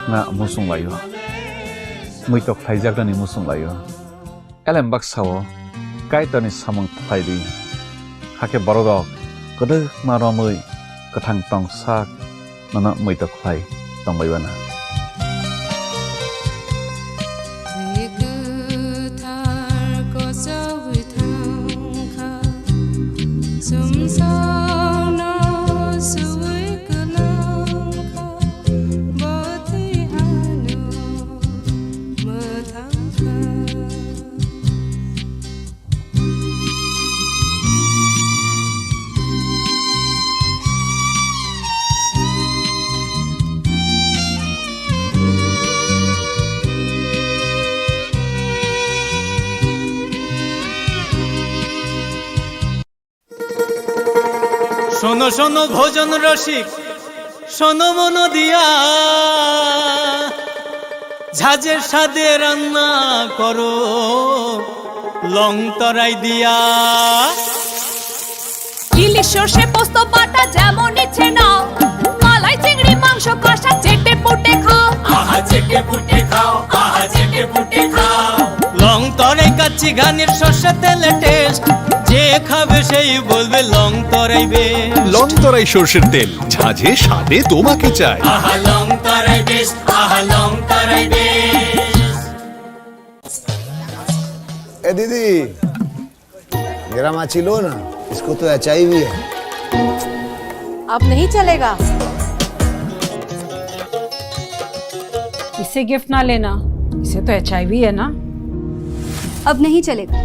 na musung layo mui tok thaijak ni musung layo elem bak sawo kai tani samung thaidi hake borogok kodu maromui kathang tong sak nana mui tok thai tong baibana শোনো শোনো ভোজন রসিক শোনো মন দিয়া ঝাঁঝের স্বাদে রান্না করো লং তরাই দিয়া ইলিশ সর্ষে পোস্ত বাটা যেমন ইচ্ছে নাও মালাই চিংড়ি মাংস কষা চেটে পুটে খাও আহা চেটে পুটে খাও আহা চেটে পুটে খাও লং তরাই কাচ্চি ঘানির সর্ষে তেলে টেস্ট যে খাবে সেই বলবে লং তরাই বেশ লং তরাই সরষের তেল ঝাঁঝে স্বাদে তোমাকে চাই আহা লং তরাই বেশ আহা লং তরাই বেশ ए दीदी मेरा माची लो ना इसको तो HIV है अब नहीं चलेगा इसे गिफ्ट ना लेना इसे तो HIV है ना अब नहीं चलेगा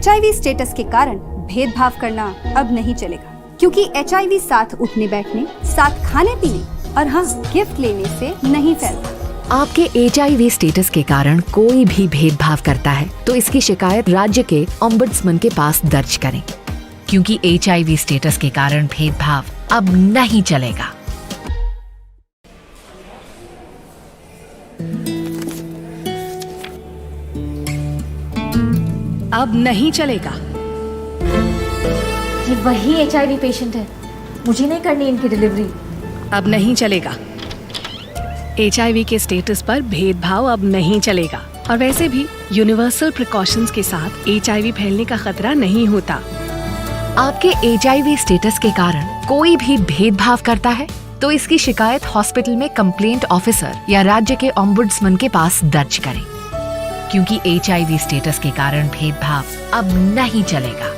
HIV स्टेटस के कारण भेदभाव करना अब नहीं चलेगा क्योंकि HIV साथ उठने बैठने साथ खाने पीने और हाँ गिफ्ट लेने से नहीं फैलता। आपके HIV स्टेटस के कारण कोई भी भेदभाव करता है तो इसकी शिकायत राज्य के ओम्बुड्समैन के पास दर्ज करें क्योंकि HIV स्टेटस के कारण भेदभाव अब नहीं चलेगा। अब नहीं चलेगा ये वही HIV पेशेंट है मुझे नहीं करनी इनकी डिलीवरी अब नहीं चलेगा HIV के स्टेटस पर भेदभाव अब नहीं चलेगा और वैसे भी यूनिवर्सल प्रिकॉशंस के साथ HIV फैलने का खतरा नहीं होता। आपके HIV स्टेटस के कारण कोई भी भेदभाव करता है तो इसकी शिकायत हॉस्पिटल में कंप्लेंट ऑफिसर या राज्य के ओम्बुड्समैन के पास दर्ज करें क्योंकि HIV स्टेटस के कारण भेदभाव अब नहीं चलेगा।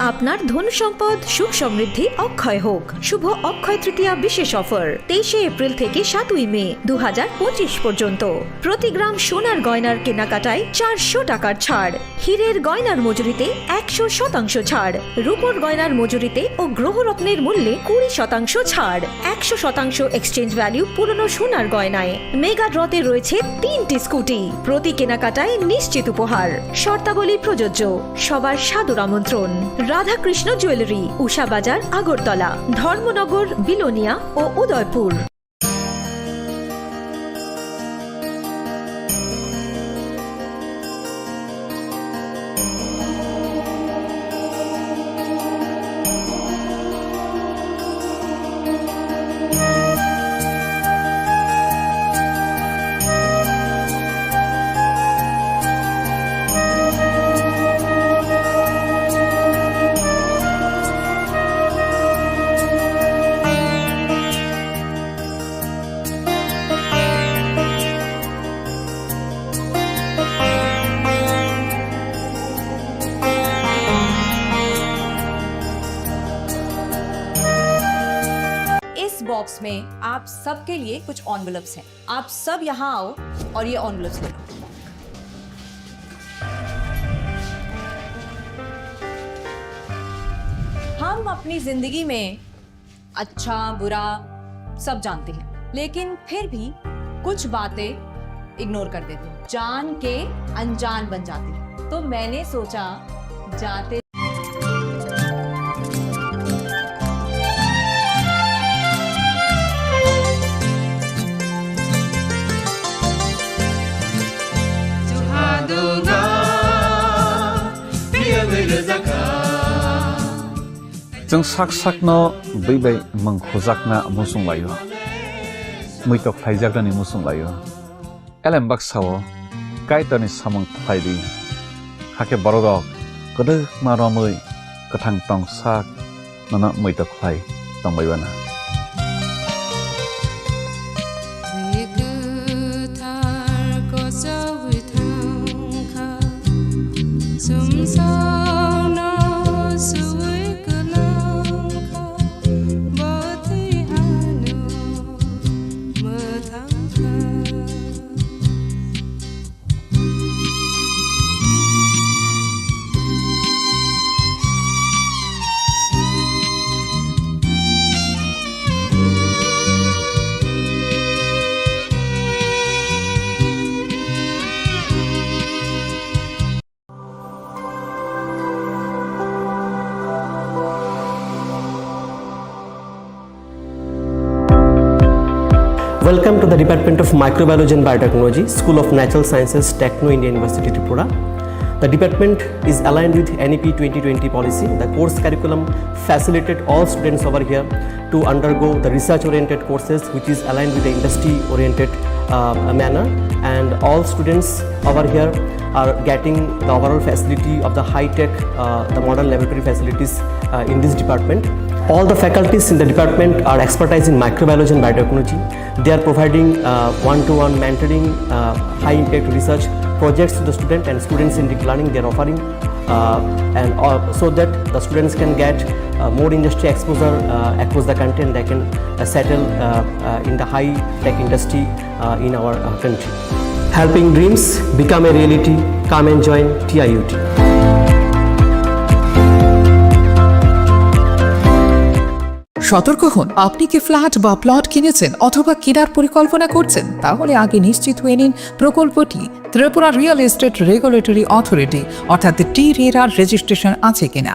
আপনার ধন সম্পদ সুখ সমৃদ্ধি অক্ষয় হোক শুভ অক্ষয় তৃতীয়া বিশেষ অফার 23 এপ্রিল থেকে 7 মে 2025 পর্যন্ত প্রতি গ্রাম সোনার গয়নার কেনাকাটায় 400 টাকার ছাড় হীরের গয়নার মজুরিতে 100% ছাড় রূপোর গয়নার মজুরিতে ও গ্রহরত্নের মূল্যে 20% ছাড় 100% এক্সচেঞ্জ ভ্যালু পুরনো সোনার গয়নায় মেগা ড্রতে রয়েছে 3টি স্কুটি প্রতি কেনাকাটায় নিশ্চিত উপহার শর্তাবলী প্রযোজ্য সবার সাদর আমন্ত্রণ রাধা কৃষ্ণ জুয়েলারি উষা বাজার আগরতলা ধর্মনগর বিলোনিয়া ও উদয়পুর बॉक्स में आप सबके लिए कुछ एनवेलप्स हैं। आप सब यहाँ आओ और ये एनवेलप्स ले लो। हम अपनी जिंदगी में अच्छा बुरा सब जानते हैं लेकिन फिर भी कुछ बातें इग्नोर कर देते हैं जान के अनजान बन जाती हैं तो मैंने सोचा जाते जों sak sak no bai bai mang khojak na musung layo muitok thaijagrani musung layo elem baksao kaitani samung thaidi hake borodok kodok maromui kathang tong sak nana muitok thai tongbaibana Welcome to the Department of Microbiology and Biotechnology, School of Natural Sciences, Techno India University, Tripura. The department is aligned with NEP 2020 policy. The course curriculum facilitated all students over here to undergo the research-oriented courses, which is aligned with the industry-oriented manner. And all students over here are getting the overall facility of the high-tech, the modern laboratory facilities in this department. All the faculties in the department are expertise in microbiology and biotechnology. They are providing one-to-one mentoring, high-impact research projects to the student and students in deep learning. They are offering so that the students can get more industry exposure across the country and they can settle in the high-tech industry in our country. Helping dreams become a reality. Come and join TIUT. সতর্ক হন, আপনি কি flat বা plot কিনেছেন অথবা কেনার পরিকল্পনা করছেন, তাহলে আগে নিশ্চিত হয়ে নিন প্রকল্পটি Tripura real estate regulatory authority অর্থাৎ টি-রেরার রেজিস্ট্রেশন আছে কিনা।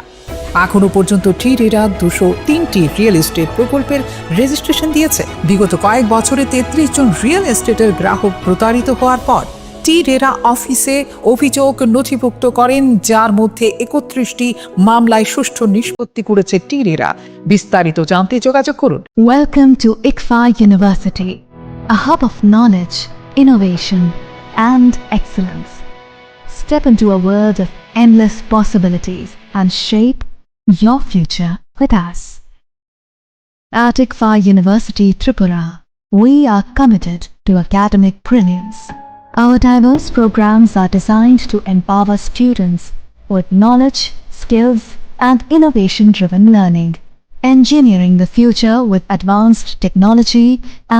এখনো পর্যন্ত টি-রেরা 203টি রিয়েল এস্টেট প্রকল্পের রেজিস্ট্রেশন দিয়েছে। বিগত কয়েক বছরে 33 জন রিয়েল এস্টেটের গ্রাহক প্রতারিত হওয়ার পর টি-রেরা অফিসে অভিযোগ নথিভুক্ত করেন, যার মধ্যে 31টি মামলায় সুষ্ঠু নিষ্পত্তি করেছে টি-রেরা। বিস্তারিত জানতে যোগাযোগ করুন। Welcome to ICFA University, a hub of knowledge, innovation, and excellence. Step into a world of endless possibilities and shape your future with us. At ICFA University, Tripura, we are committed to academic brilliance. Our diverse programs are designed to empower students with knowledge, skills, and innovation-driven learning, engineering the future with advanced technology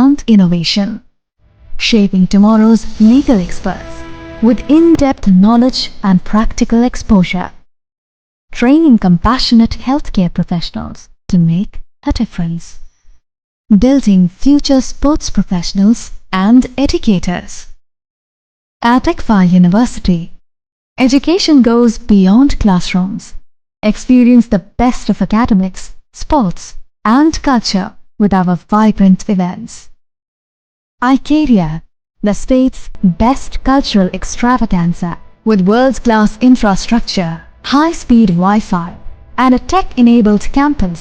and innovation, shaping tomorrow's legal experts with in-depth knowledge and practical exposure, training compassionate healthcare professionals to make a difference, building future sports professionals and educators. At ICFA University, education goes beyond classrooms. Experience the best of academics, sports, and culture with our vibrant events. Icaria, the state's best cultural extravaganza, with world-class infrastructure, high-speed Wi-Fi, and a tech-enabled campus,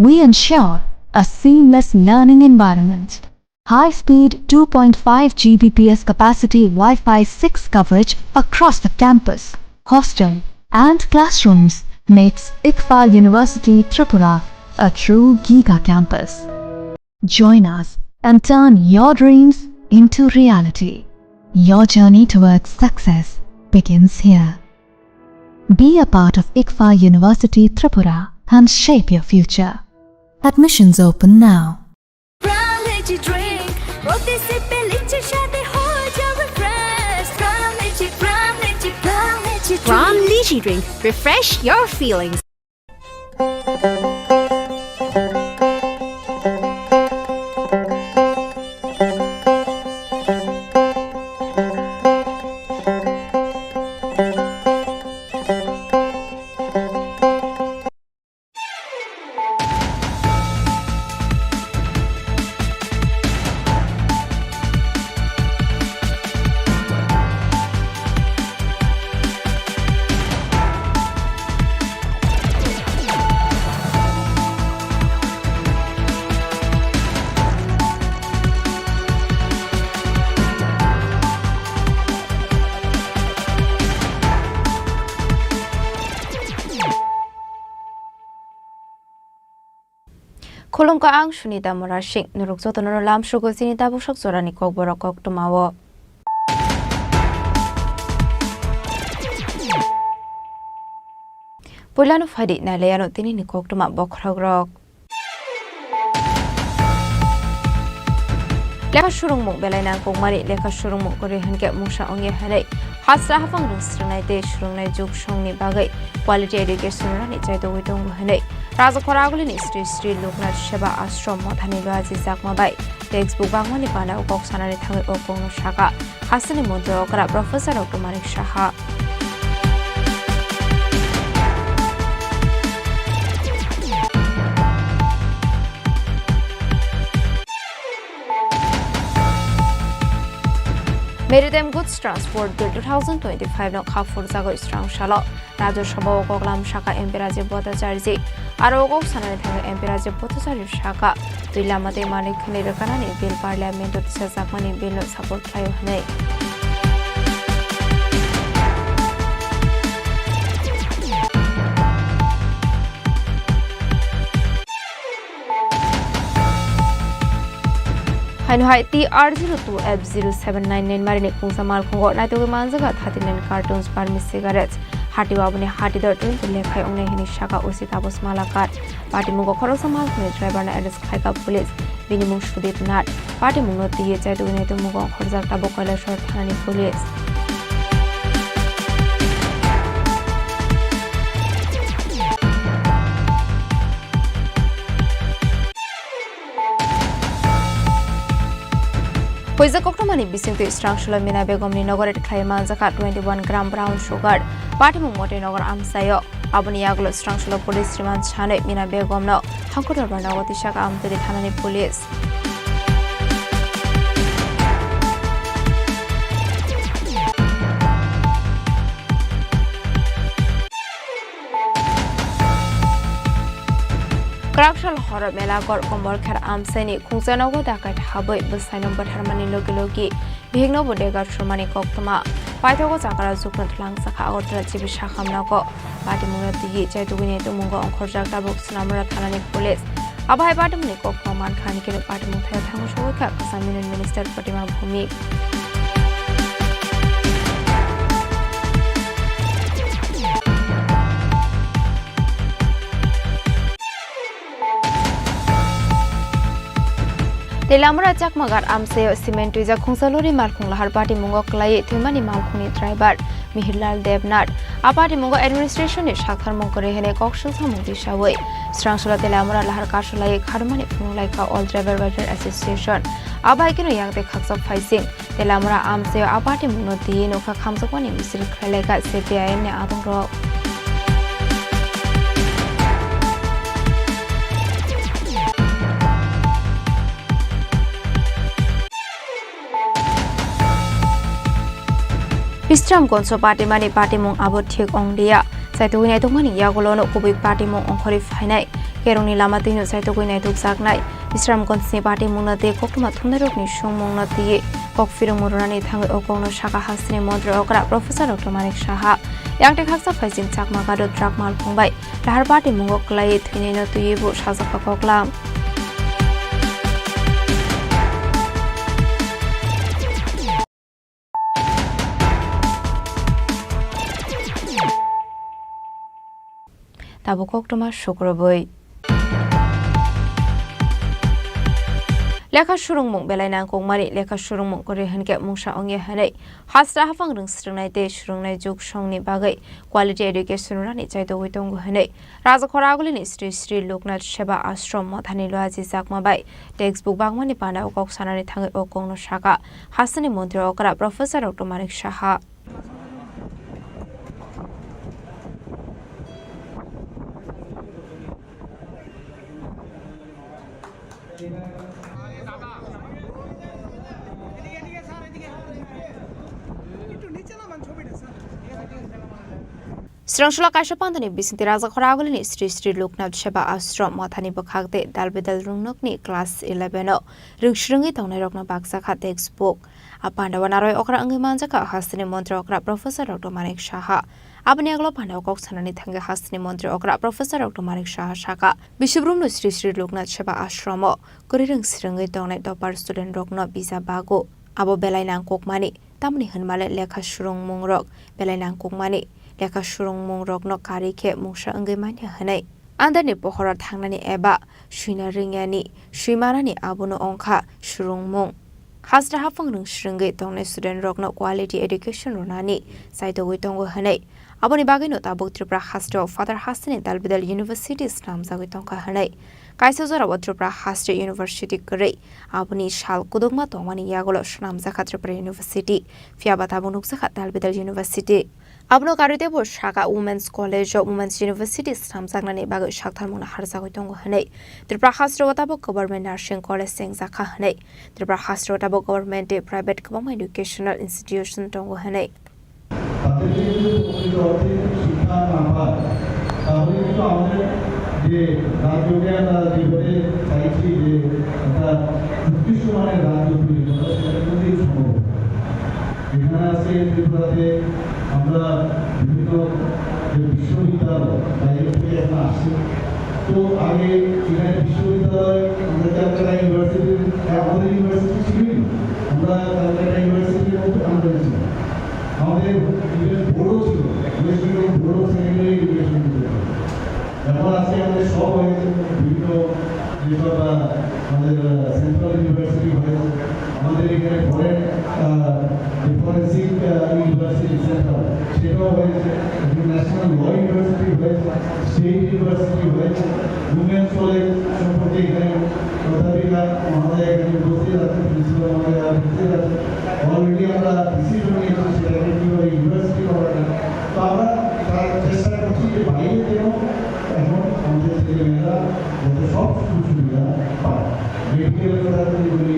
we ensure a seamless learning environment. High-speed 2.5 Gbps capacity Wi-Fi 6 coverage across the campus, hostel, and classrooms makes ICFA University Tripura a true giga campus. Join us and turn your dreams into reality. Your journey towards success begins here. Be a part of ICFA University Tripura and shape your future. Admissions open now. Ram Lychee Drink. Refresh your feelings. Khulungka ang Sunita Morashing nurukso tonor lam shugo sinita bushak zorani Kokborok koktumawo. Pulano fadi na layano tini ni koktuma bokrogrok. Leka shurung mung belai nang kong mari leka shurung mung kore hanke musha ongye hanai hasra hafang rungstrunai te shurung nai juk shong ni bagai quality education rani chaito witong hanai raja khoraguli ni Sri Loknath Seva Ashram mothani loaji zakma bai textbook bangmani pana ukok sanani thangai okong no shaka hasani montra okra professor Dr. Manik Shaha Maritime Goods Transport Bill 2025 no khafur jago strong shalo Rajya Sabha Oklam Shaka MP Raje Bhattacharya aro okok sanani thang MP Raje Bhattacharya Shaka tuilamate Manik Khanirakana bill parliament tisa zakmani bill no support khayo hanai Hai TR02 F0799 marini kungsa mal khongo naito ke manjaga 39 cartons parmi cigarettes hati wabune hati dor 20 lekhai ongne hini shaka usita bos malakar party mungo khoro samal khone driver na arrest khai ka police binimung sudip nat party mungo tiye chai tu naito mungo khorja ta bokala shor thani police Hoiza koktomani bisingtu strangshula mina begomni nogoret khlaima jaka 21 gram brown sugar patimung mote nogor amsayo abuni yaglo strangshula police remand chane mina begomno hankudor banawati shaka amturi thanani police Corruption horror mela gor komor khar amsani khungjanago dakai thabai busainam batharmani logi bihigno bodega shurmani koktoma paithogo chakara jukna thlang sakha agotra jibi shakhamna ko party munati chaitugine to mungo onkhorja ta boksnamra thanani police abai party muni koktoma man khan ke party muthaya thangu shokha kasamin minister Fatima Bhumi Telamura chakmagar amseo cement tuija khungsalori malkhung lahar party mungo klai themani malkhuni driver Mihirlal Devnat apati mungo administration ni shakhar mongkore hene kokshul samung disawai strangsula telamura lahar kasulai kharmani phunglai ka all driver welfare association abai kino yangte khaksa phaising telamura amseo apati mungo ti no kha khamsakoni misil khlai ka CPIM ne adong ro Pistram konso party mani party mong abot thik ongdia saito winai tongmani yagolono kubi party mong ongkhori phainai keroni lama tino saito winai tuk saknai Pistram konsi party mong nate koktuma thunarok ni sumong nati kokfirung murani thangai okongno shaka hasni montre okra professor Dr. Manik Shaha yangte khaksa phaising chakma gado truck mal phongbai lahar party mong klai thine no tuibu sajaka koklam Tabo koktoma shukroboi Lekha shurung mung belai nang kong mari lekha shurung mung kore hanke mungsha ongye hanai hasra hafang rungstrunai te shurung nai juk shong ni bagai quality education rani chaito witong hanai raja khoraguli ni Sri Loknath Seva Ashram mothani loaji zakma bai textbook bangmani pana ukok sanani thangai okong no shaka hasani montre okra professor Dr. Manik Shaha Srangshula kaisa pandani bisinti raja khoragulini Sri Sri Loknath Seba Ashram mathani bakhagde dalbedal rungnokni class 11 o ringshrungi tongnai rokna baksa kha textbook apandawa naroi okra angi manjaka hastini mantri okra Professor Dr. Manik Shaha abani aglo pandawa kok sanani thanga hastini mantri okra Professor Dr. Manik Shaha shaka bishubrumnu Sri Sri Loknath Seba Ashram o kuri ringshrungi tongnai topar student rokna bisa bago abo belainang kokmani tamni hanmale lekha shurung mungrok belainang kokmani lekha shurung mungrok no kari khe mungsa angai manya hanai andani pohora thangnani eba shuina ringyani shuimarani abono ongkha shurung mung hasra hafang rung shringai tongnai student rok no quality education ronani saitogoi tongo hanai aboni bagai no tabuk Tripura Hastra Father Hasani Dalbidal University namjagoi tongkha hanai kaisa jora Tripura Hastra University kare aboni shal kudugma tongmani yagolo namjaka Tripura University fiaba tabuk nukjaka Dalbidal University abno karite bo shaka Women's College of Women's University namjaknani bagoi shaktharmona harjagoi tongo hanai Tripura Hastra tabuk Government Nursing College sengjaka hanai Tripura Hastra tabuk Government Private Kabang Educational Institution tongo hanai শিক্ষা না পায় তাহলে কিন্তু আমাদের যে রাজ্যকে আমরা যেভাবে চাইছি যে একটা উৎকৃষ্ট মানের রাজ্য তৈরি করা সেটা কিন্তু সম্ভব এখানে আছে ত্রিপুরাতে আমরা বিভিন্ন যে বিশ্ববিদ্যালয় বাইরে থেকে এখন আসছি তো আগে এখানে বিশ্ববিদ্যালয় আমরা ক্যালকাটা ইউনিভার্সিটির আমাদের ইউনিভার্সিটি ছিলই আমরা ক্যালকাটা ইউনিভার্সিটির মধ্যে আমরা ছিলাম আমাদের বড়ো ছিল বড়ো সেকেন্ডারি এডুকেশন এখন আজকে আমাদের সব হয়েছে বিভিন্ন যেসব আমাদের সেন্ট্রাল ইউনিভার্সিটি হয়েছে আমাদের এখানে ফরেন ফরেন্সিক ইউনিভার্সিটি সেন্ট্রাল সেটাও হয়েছে ন্যাশনাল ল ইউনিভার্সিটি হয়েছে স্টেট ইউনিভার্সিটি হয়েছে উমেন্স কলেজ সম্পর্কে এখানে অধ্যাপিকা মহোদয় এখানে উপস্থিত আছেন প্রিন্সিপাল মহোদয় উপস্থিত আছেন অলরেডি আমরা ডিসিশন নিয়েছি সেটাকে কীভাবে ইউনিভার্সিটি করা যায় তো আমরা তার চেষ্টা করছি যে বাইরে যেন এখন আমাদের ছেলেমেয়েরা যাতে সব সুযোগ সুবিধা পায় মেডিকেলের কথা যদি বলি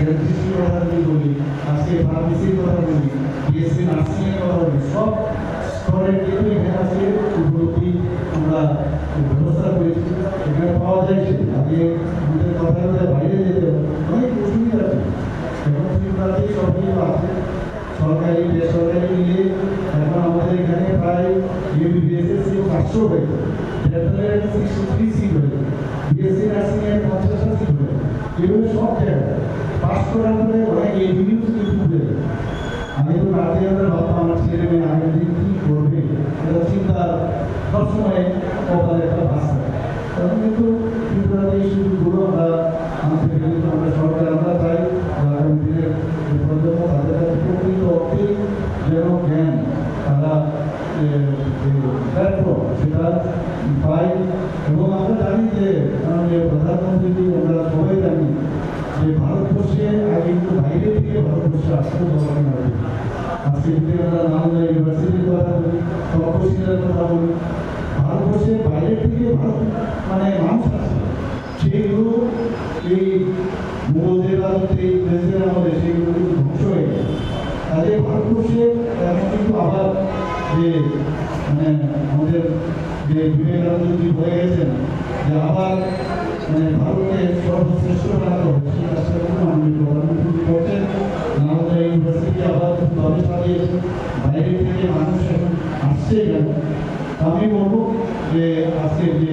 ইলেকট্রিসিটির কথা যদি বলি আজকে ফার্মেসির কথা বলি বিএসসি নার্সিংয়ের কথা বলি সব স্তরের কিন্তু এখানে আজকে উপলব্ধি আমরা ব্যবস্থা করেছি এখানে পাওয়া যায় আগে আমাদের কথা বাইরে যেতে অনেক অসুবিধা আছে এখন ত্রিপুরাতেই সব কিছু আছে সরকারি বেসরকারি মিলিয়ে এখন আমাদের এখানে প্রায় ইউবিএসএস 500 হয়েছে ডেন্টালের 63 সিট হয়েছে বিএসসি নার্সিংয়ের 50টা সিট হয়েছে এগুলো সব জায়গায় পাস করার পরে অনেক এভিনিউ কিন্তু হয়ে আমি তো আগে আমরা ভাবতাম আমার ছেলে মেয়ে আগের দিন কী করবে এটা চিন্তা সবসময় কপালে একটা ভাষা তখন কিন্তু ত্রিপুরাতে এই সুযোগগুলো আমরা আমাদের কিন্তু আমরা সরকার আমরা চাই আগামী দিনের প্রজন্ম তাদের কাছে প্রকৃত অর্থে যেন জ্ঞান তারা প্ল্যাটফর্ম সেটা পায় এবং আমরা জানি যে মাননীয় প্রধানমন্ত্রী আমরা সবাই জানি যে ভারতবর্ষে আগে কিন্তু বাইরে থেকে ভারতবর্ষে আসতে দরকার হবে আজকে যদি আমরা নালন্দা ইউনিভার্সিটির কথা বলি তক্ষশিলার কথা বলি ভারতবর্ষের বাইরে থেকে ভারত মানে মানুষ আছে সেইগুলো এই মুঘলদের রাজত্বে ইংরেজদের আমাদের সেইগুলো কিন্তু ধ্বংস হয়ে গেছে তাদের ভারতবর্ষে এখন কিন্তু আবার যে মানে আমাদের যে বিবেকানন্দজি হয়ে গেছেন যে আবার মানে ভারতকে সর্বশ্রেষ্ঠ বানাতে হবে সেই কাজটা কিন্তু মাননীয় প্রধানমন্ত্রী করছেন নালন্দা ইউনিভার্সিটি আবার তবে সাজিয়েছে বাইরে থেকে মানুষ এখন আসছে কেন আমি বলবো যে আজকের যে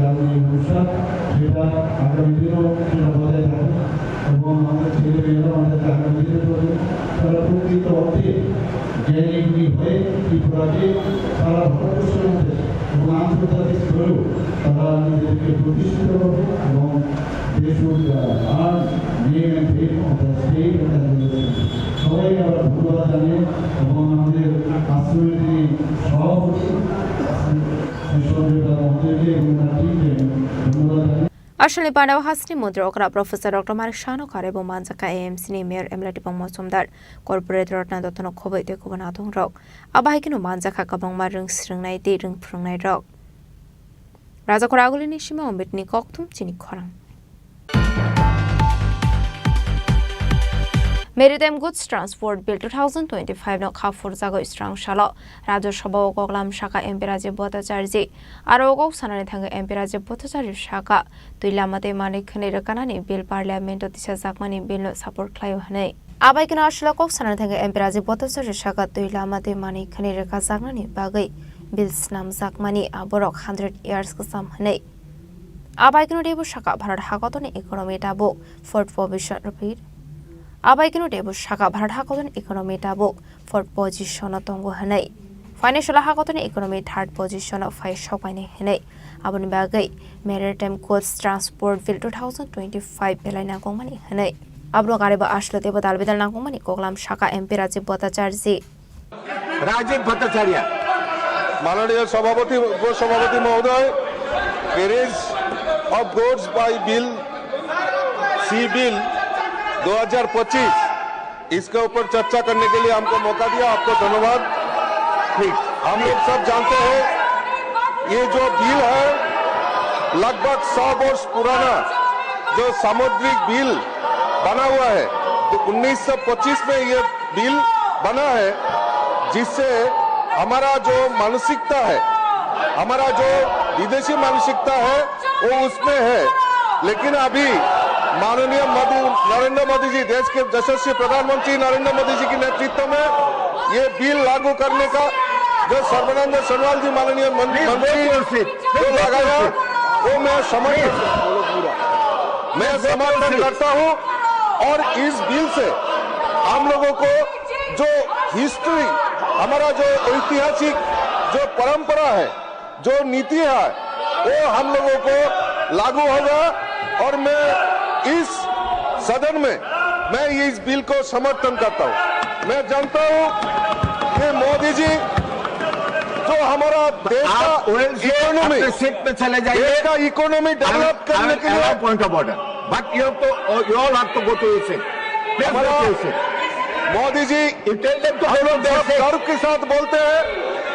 কারণে অনুষ্ঠান সেটা আগামী দিনেও সেটা বজায় থাকবে এবং আমাদের ছেলেমেয়েরা আমাদের আগামী দিনের প্রজন্ম তারা প্রকৃত অর্থে জ্ঞানী হয়ে ত্রিপুরাকে সারা ভারতবর্ষের মধ্যে এবং আন্তর্জাতিক স্তরেও তারা নিজেদেরকে প্রতিষ্ঠিত করবে এবং দেশ আর name and fame of the state of the university সবাইকে আমরা ধন্যবাদ জানিয়ে এবং আমাদের আশ্রমের যিনি সভাপতি Ashali Pandawa Hasni Mudra Okra Professor Dr. Manik Shano Karebo Manjaka AMC ni Mayor Emlati Pangmosumdar Corporate Rotna Dotono Kobe de Kubanatung Rock Abahikino Manjaka Kabang Marung Sringnai Di Ring Prungnai Rock Raza Koraguli Nishima Ombitni Koktum Chini Khorang Maritime Goods Transport Bill 2025 no khafur jago strong shalo Rajya Sabha Koklam Shaka MP Rajiv Bhattacharya aro kok sanani thanga MP Rajiv Bhattacharya Shaka tuilamate manik khani rakanani bill parliament otisa jakmani bill no support khlayo hanai abai kina ashla kok sanani thanga MP Rajiv Bhattacharya Shaka tuilamate manik khani raka jakmani bagai bills nam jakmani aborok 100 years ka sam hanai abai kina debu Shaka Bharat hakotoni economy tabo for provision repeat Abaikino Debu Shaka Bharat Hakoton economy tabuk fourth position of Tongo Hanai. Financial Hakoton economy third position of 5 Shopine Hanai. Abun Bagai, Maritime Goods Transport Bill 2025 Belina Komani Hanai. Abro Gariba Ashla Deba Dalvidal Nakomani Koklam Shaka MP Rajiv Bhattacharya. Rajiv Bhattacharya. Mananiya Sabhapati Mahoday, carriage of goods by Bill C Bill 2025 इसके ऊपर चर्चा करने के लिए हमको मौका दिया आपको धन्यवाद हम लोग सब जानते हैं ये जो बिल है लगभग 100 वर्ष पुराना जो सामुद्रिक बिल बना हुआ है तो 1925 में ये बिल बना है जिससे हमारा जो मानसिकता है हमारा जो विदेशी मानसिकता है वो उसमें है लेकिन अभी माननीय नरेंद्र मोदी जी देश के यशस्वी प्रधानमंत्री नरेंद्र मोदी जी के नेतृत्व में ये बिल लागू करने का जो सर्बानंद सोनोवाल जी माननीय मंत्री जो लगाया वो मैं समर्थन करता हूँ और इस बिल से हम लोगों को जो हिस्ट्री हमारा जो ऐतिहासिक जो परंपरा है जो नीति है वो हम लोगों को लागू होगा और मैं इस सदन में मैं इस बिल को समर्थन करता हूं मैं जानता हूं कि मोदी जी जो हमारा देश का इकोनॉमी सीट पे चले जाइए देश का इकोनॉमी डेवलप करने के लिए point of order but you all have to go to your seat हमारा मोदी जी हम लोग गर्व के साथ बोलते हैं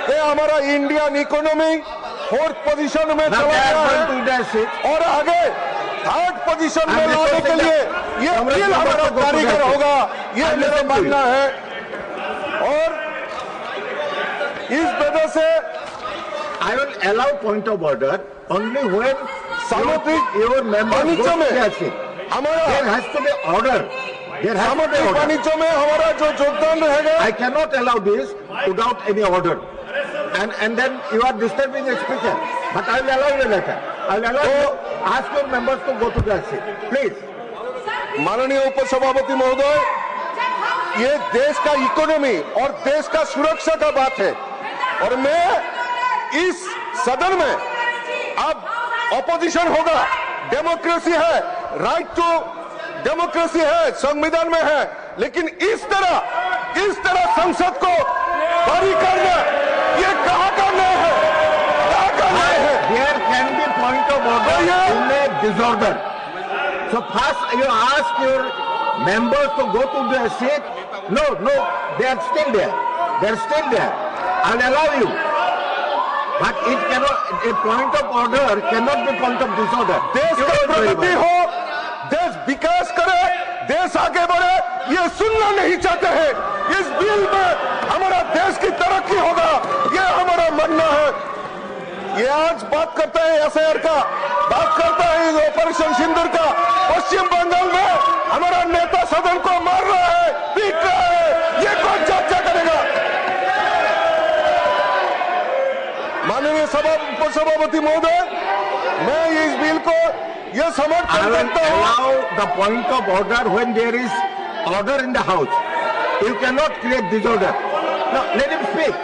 कि हमारा इंडियन इकोनॉमी 4th पोजीशन में चला गया है और आगे 3rd पोजीशन में लाने के लिए ये बिल हमारा कारीगर होगा ये मेरा मानना है और इस वजह से I will allow point of order only when सामुद्रिक योर मेंबर में हमारा there has to be order सामुद्रिक वाणिज्य में हमारा जो योगदान रहेगा I can not allow this without any order and then you are disturbing the speaker but I will allow you later I will allow you ask your members to go to their seat please माननीय उपसभापति महोदय ये देश का economy और देश का सुरक्षा का बात है और मैं इस सदन में अब ऑपोजिशन होगा डेमोक्रेसी है राइट टू डेमोक्रेसी है संविधान में है लेकिन इस तरह संसद को बरी करना ये कहाँ का न्याय है There can be point of order in a disorder. So first you ask your members to go to their seat. No, they are still there. They are still there. I'll allow you. But it cannot. A point of order cannot be point of disorder. देश का प्रगति हो, देश विकास करे, देश आगे बढ़े, ये सुनना नहीं चाहते हैं। इस बिल में हमारा देश की तरक्की होगा, ये हमारा मानना है। ये आज बात करता है एसआईआर का, बात करता है ऑपरेशन सिंदूर का। पश्चिम बंगाल में हमारा नेता सदन को मार रहा है, पीट रहा है, ये कौन चर्चा करेगा? माननीय उपसभापति महोदय, मैं इस बिल को ये समर्थन करता हूँ। Allow the point of order when there is order in the house. You cannot create disorder. Now let him speak.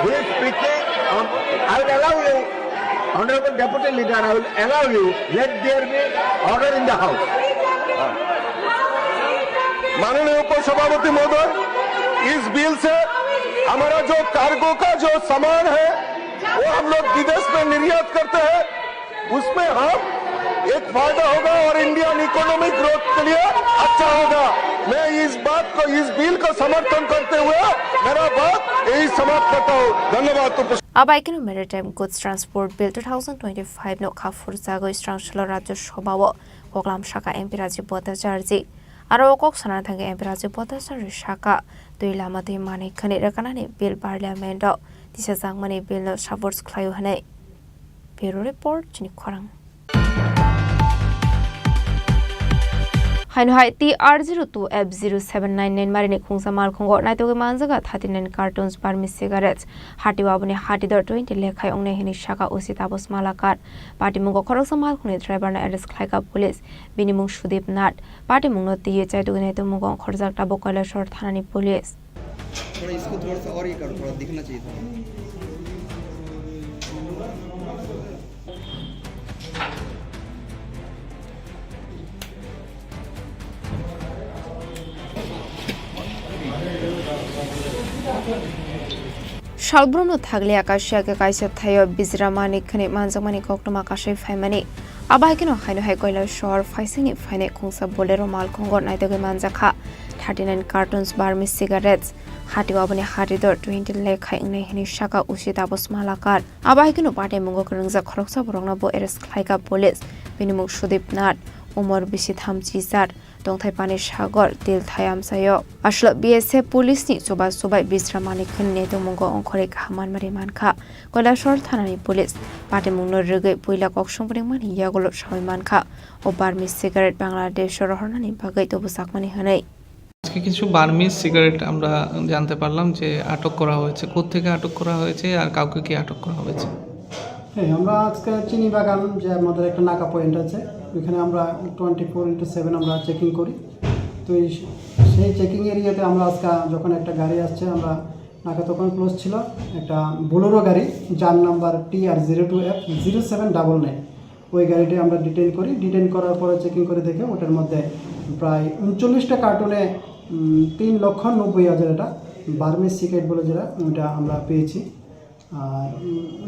He is speaking. I will allow you, Honorable Deputy Leader. I will allow you. Let there be order in the house. माननीय उपसभापति महोदय, इस bill से हमारा जो cargo का जो सामान है वो हम लोग विदेश में निर्यात करते हैं उसमें हम एक फायदा होगा और इंडियन इकोनॉमिक ग्रोथ के लिए अच्छा होगा। मैं इस बिल को समर्थन करते हुए मेरा बात यही समाप्त करता हूँ। धन्यवाद। Abaikino Maritime Goods Transport Bill 2025 no khafur jago strong shalo Rajya Sabha Koklam Shaka MP Rajiv Bhattacharya aro kok sana thange embraje potasar shaka tuilama tui mane khane rakanani bill parliament tisa jangmani bill no supports khlayo hanai bureau report Chini Khorang Hainu hai TR02F0799 marini khungsa mal khungo naitoge manjaga 39 cartons Burmese cigarettes hati wabuni hati dor 20 lekhai ongne hini shaka usita bos malakar party mungo khoroksa mal khuni driver na arrest khlaika police binimung Sudip Nat party mungno tiye chaitoge naito mungo khorjak tabo Kailashor thanani police थोड़ा इसको थोड़ा सा और ये करो थोड़ा दिखना चाहिए था Shalbruno thagli akashya ke kaisa thayo bizramani khani manjamani koktoma akashai faimani abai kino haino hai Kailashor faisini faine khungsa bolero mal khongo naitoge manjakha 39 cartons Burmese cigarettes hati wabani hati dor 20 lekhai ngai hini shaka usita bos malakar abai kino pate mungo krungja khoroksa borongna bo arrest khlaika police binimuk Sudip Nat umor bisi thamchi sar dongthai pani sagar til thayam sayo aslo BSF police ni sobai bisramani khane to mungo onkhore khaman mari mankha Kailashor thanani police pate mungno rege poila koksong pring mani yagolo sabai mankha o Burmese cigarette Bangladesh rohornani bagai to busakmani hanai আজকে কিছু Burmese cigarette আমরা জানতে পারলাম যে আটক করা হয়েছে কোত্থেকে আটক করা হয়েছে আর কাউকে কি আটক করা হয়েছে হ্যাঁ আমরা আজকে চিনি বাগান যে আমাদের একটা নাকা পয়েন্ট আছে ওখানে আমরা 24/7 আমরা চেকিং করি তো সেই চেকিং এরিয়াতে আমরা আজকে যখন একটা গাড়ি আসছে আমরা নাকা তখন ক্লোজ ছিল একটা বোলেরো গাড়ি যার নাম্বার TR02F0799 ওই গাড়িটি আমরা ডিটেইন করার পরে চেকিং করে দেখে ওটার মধ্যে প্রায় 39টা কার্টুনে 3,90,000 এটা বার্মিজ সিগারেট বলে যেটা ওটা আমরা পেয়েছি আর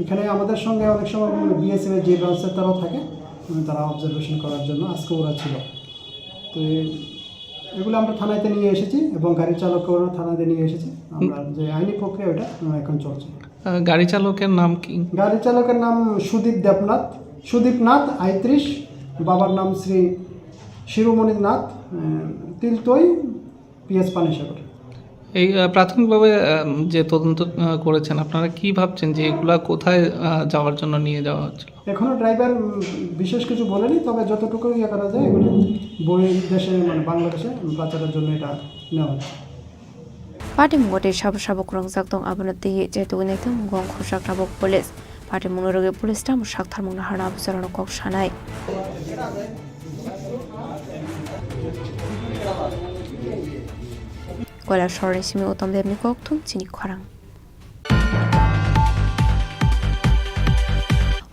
এখানে আমাদের সঙ্গে অনেক সময় BSF এর যে ব্রাঞ্চের তারাও থাকে তারা অবজারভেশন করার জন্য আজকে ওরা ছিল তো এগুলো আমরা থানাতে নিয়ে এসেছি এবং গাড়ি চালককেও থানাতে নিয়ে এসেছি আমরা যে আইনি প্রক্রিয়া ওটা এখন চলছে গাড়ি চালকের নাম কি গাড়ি চালকের নাম সুদীপ নাথ ৩৫ বাবার নাম শ্রী শিরোমণি নাথ তিলতই PS পানিসাগর এই প্রাথমিকভাবে যে তদন্ত করেছেন আপনারা কি ভাবছেন যে এগুলা কোথায় যাওয়ার জন্য নিয়ে যাওয়া হচ্ছে এখনো ড্রাইভার বিশেষ কিছু বলেনি তবে যতটুকু ইয়ে করা যায় এগুলো দেশে মানে বাংলাদেশে পাচারের জন্য এটা নেওয়া হচ্ছে Party mungote sabok rongsak tong abonati jetugne to mungong khosak tabok police party mungoroge police ta musak thar mungna harna absaron kok shanai Kailashor simi utom debni kok thum Chini Khorang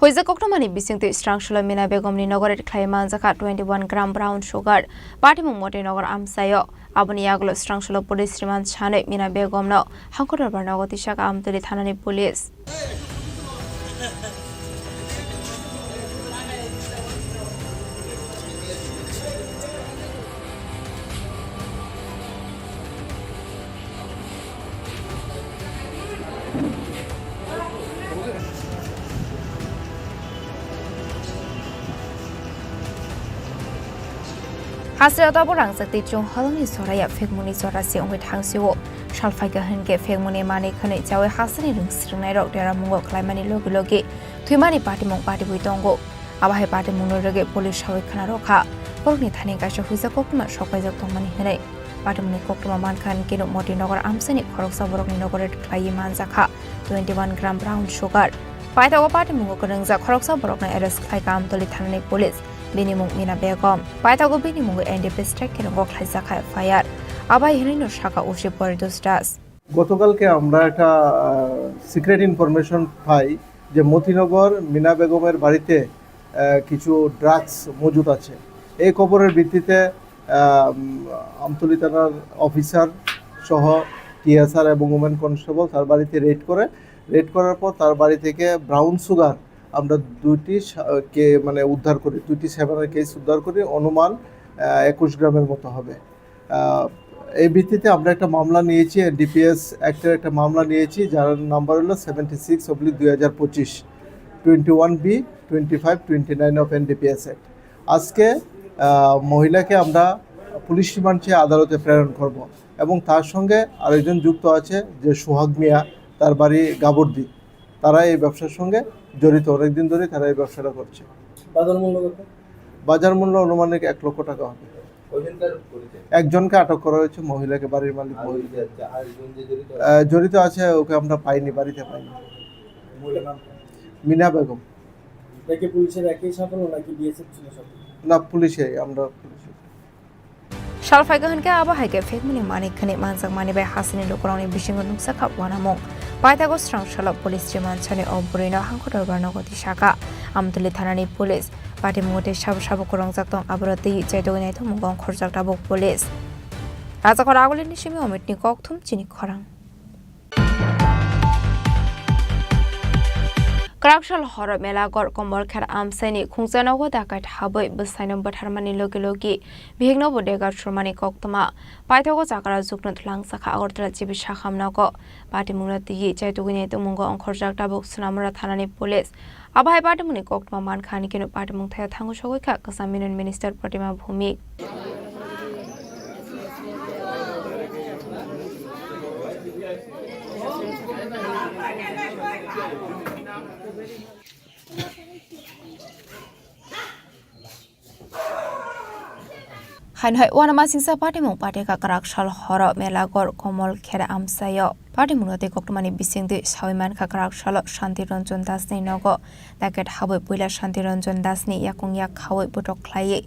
Hoiza koktomani bisingte strangshula mina begomni nogoret khlaiman jaka 21 gram brown sugar party mungmote nogor amsayo aboni yaglo strangshula police remand chane mina begomno hangkor barnagoti shaka amtuli thanani police Hasra da borang sakti chung halongi soraya fekmuni sorasi ongwe thangsiwo shalfai ga henge fekmuni mani khane chawe hasani ringsringnai rok dera mungo klaimani logi thuimani party mong party buitongo abahe party mungno rege police hawi khana rokha porni thani gaisha huisa kokma shokai jak tongmani hene party muni kokma man khan kino moti nagar amsani khoroksa borokni nagoret khlai man jakha 21 gram brown sugar paitago party mungo korangja khoroksa borokna arrest khlai kam toli thanani police binimung mina begom paitago binimung NDPS track কেনগো খাইসা খায় fire আবাই হিরিনো শাখা উশে পরিদোস দাস গতকালকে আমরা একটা secret information পাই যে মতিনগর মিনা বেগমের বাড়িতে কিছু drugs মজুদ আছে এই খবরের ভিত্তিতে আমতলী থানার অফিসার সহ TSR এবং ওমেন কনস্টেবল তার বাড়িতে রেড করার পর তার বাড়ি থেকে ব্রাউন সুগার আমরা দুইটি মানে উদ্ধার করি 27 কেস উদ্ধার করি অনুমান 21 গ্রামের মতো হবে এই ভিত্তিতে আমরা একটা মামলা নিয়েছি ডিপিএস অ্যাক্টের একটা মামলা নিয়েছি যার নাম্বার হলো 76/2025 21B 2529 অফ NDPS অ্যাক্ট আজকে মহিলাকে আমরা পুলিশ রিমান্ড চেয়ে আদালতে প্রেরণ করব এবং তার সঙ্গে আরেকজন যুক্ত আছে যে সোহাগ মিয়া, তার বাড়ি গাবর্দি। তারা এই ব্যবসার সঙ্গে জড়িত, অনেকদিন ধরে তারা এই ব্যবসাটা করছে। বাজার মূল্য আনুমানিক 1 লক্ষ টাকা হবে। একজনকে আটক করা হয়েছে, মহিলাকে, বাড়ির মালিক জড়িত আছে, ওকে আমরা পাইনি, বাড়িতে পাইনি। মিনা বেগম। পুলিশের একই সাফল্য নাকি বিএসএফ ছিল সাথে? না, পুলিশে, আমরা পুলিশে। সালফাইগাহনকে আবাহাইকে ফেকমনি মানিকখানি মানজাক মানিবাই হাসিনি লোকরাवनि बिसिंगो नुकसाखा वानामं पाइतागो स्रांसाला पुलिस रिमानसानि अबुरैनो हांखोदरबार नगति शाखा आमतली थानानि पुलिस पार्टी मुगते साबु साबु करंजाक दं आबरति जायदगनाय तो मुगं खरजाक दाबक पुलिस राजाखर आगुलिनि सिमी अमितनि ककथुम चिनि खरां क्राकशाल हर मेलागर कमल खेर आमसाइनि खुंजानावगो दाकाइत हाबै बसाइनो बथारमानि लगे लगे बिहेगनो बडेगार शर्मानि कक्तमा पाइथागो जाग्रा जुगनो थलांसाखा आगरतला जिबि साखामनागो पार्टी मुंगति जायदुगिनि तमुंगो अंखरजाक दाबक सुनामरा थानानि पुलिस आबाहाय पार्टी मुनि कक्तमा मानखानि केनो पार्टी मुंथाया थांगो सगैखा कसामिनन मिनिस्टार प्रतिमा भूमि हाइनहाय वानामा सिंसा पार्टी मुं पार्टी का क्राकशाल हर मेलागर कमल खेर आमसायो पार्टी मुंगते कक्तमानि बिसिंगदि साविमान का क्राकशाल शान्ति रंजन दासनि नगो दाकेट हाबै पुइला शान्ति रंजन दासनि याकुंया खावै बटखलायै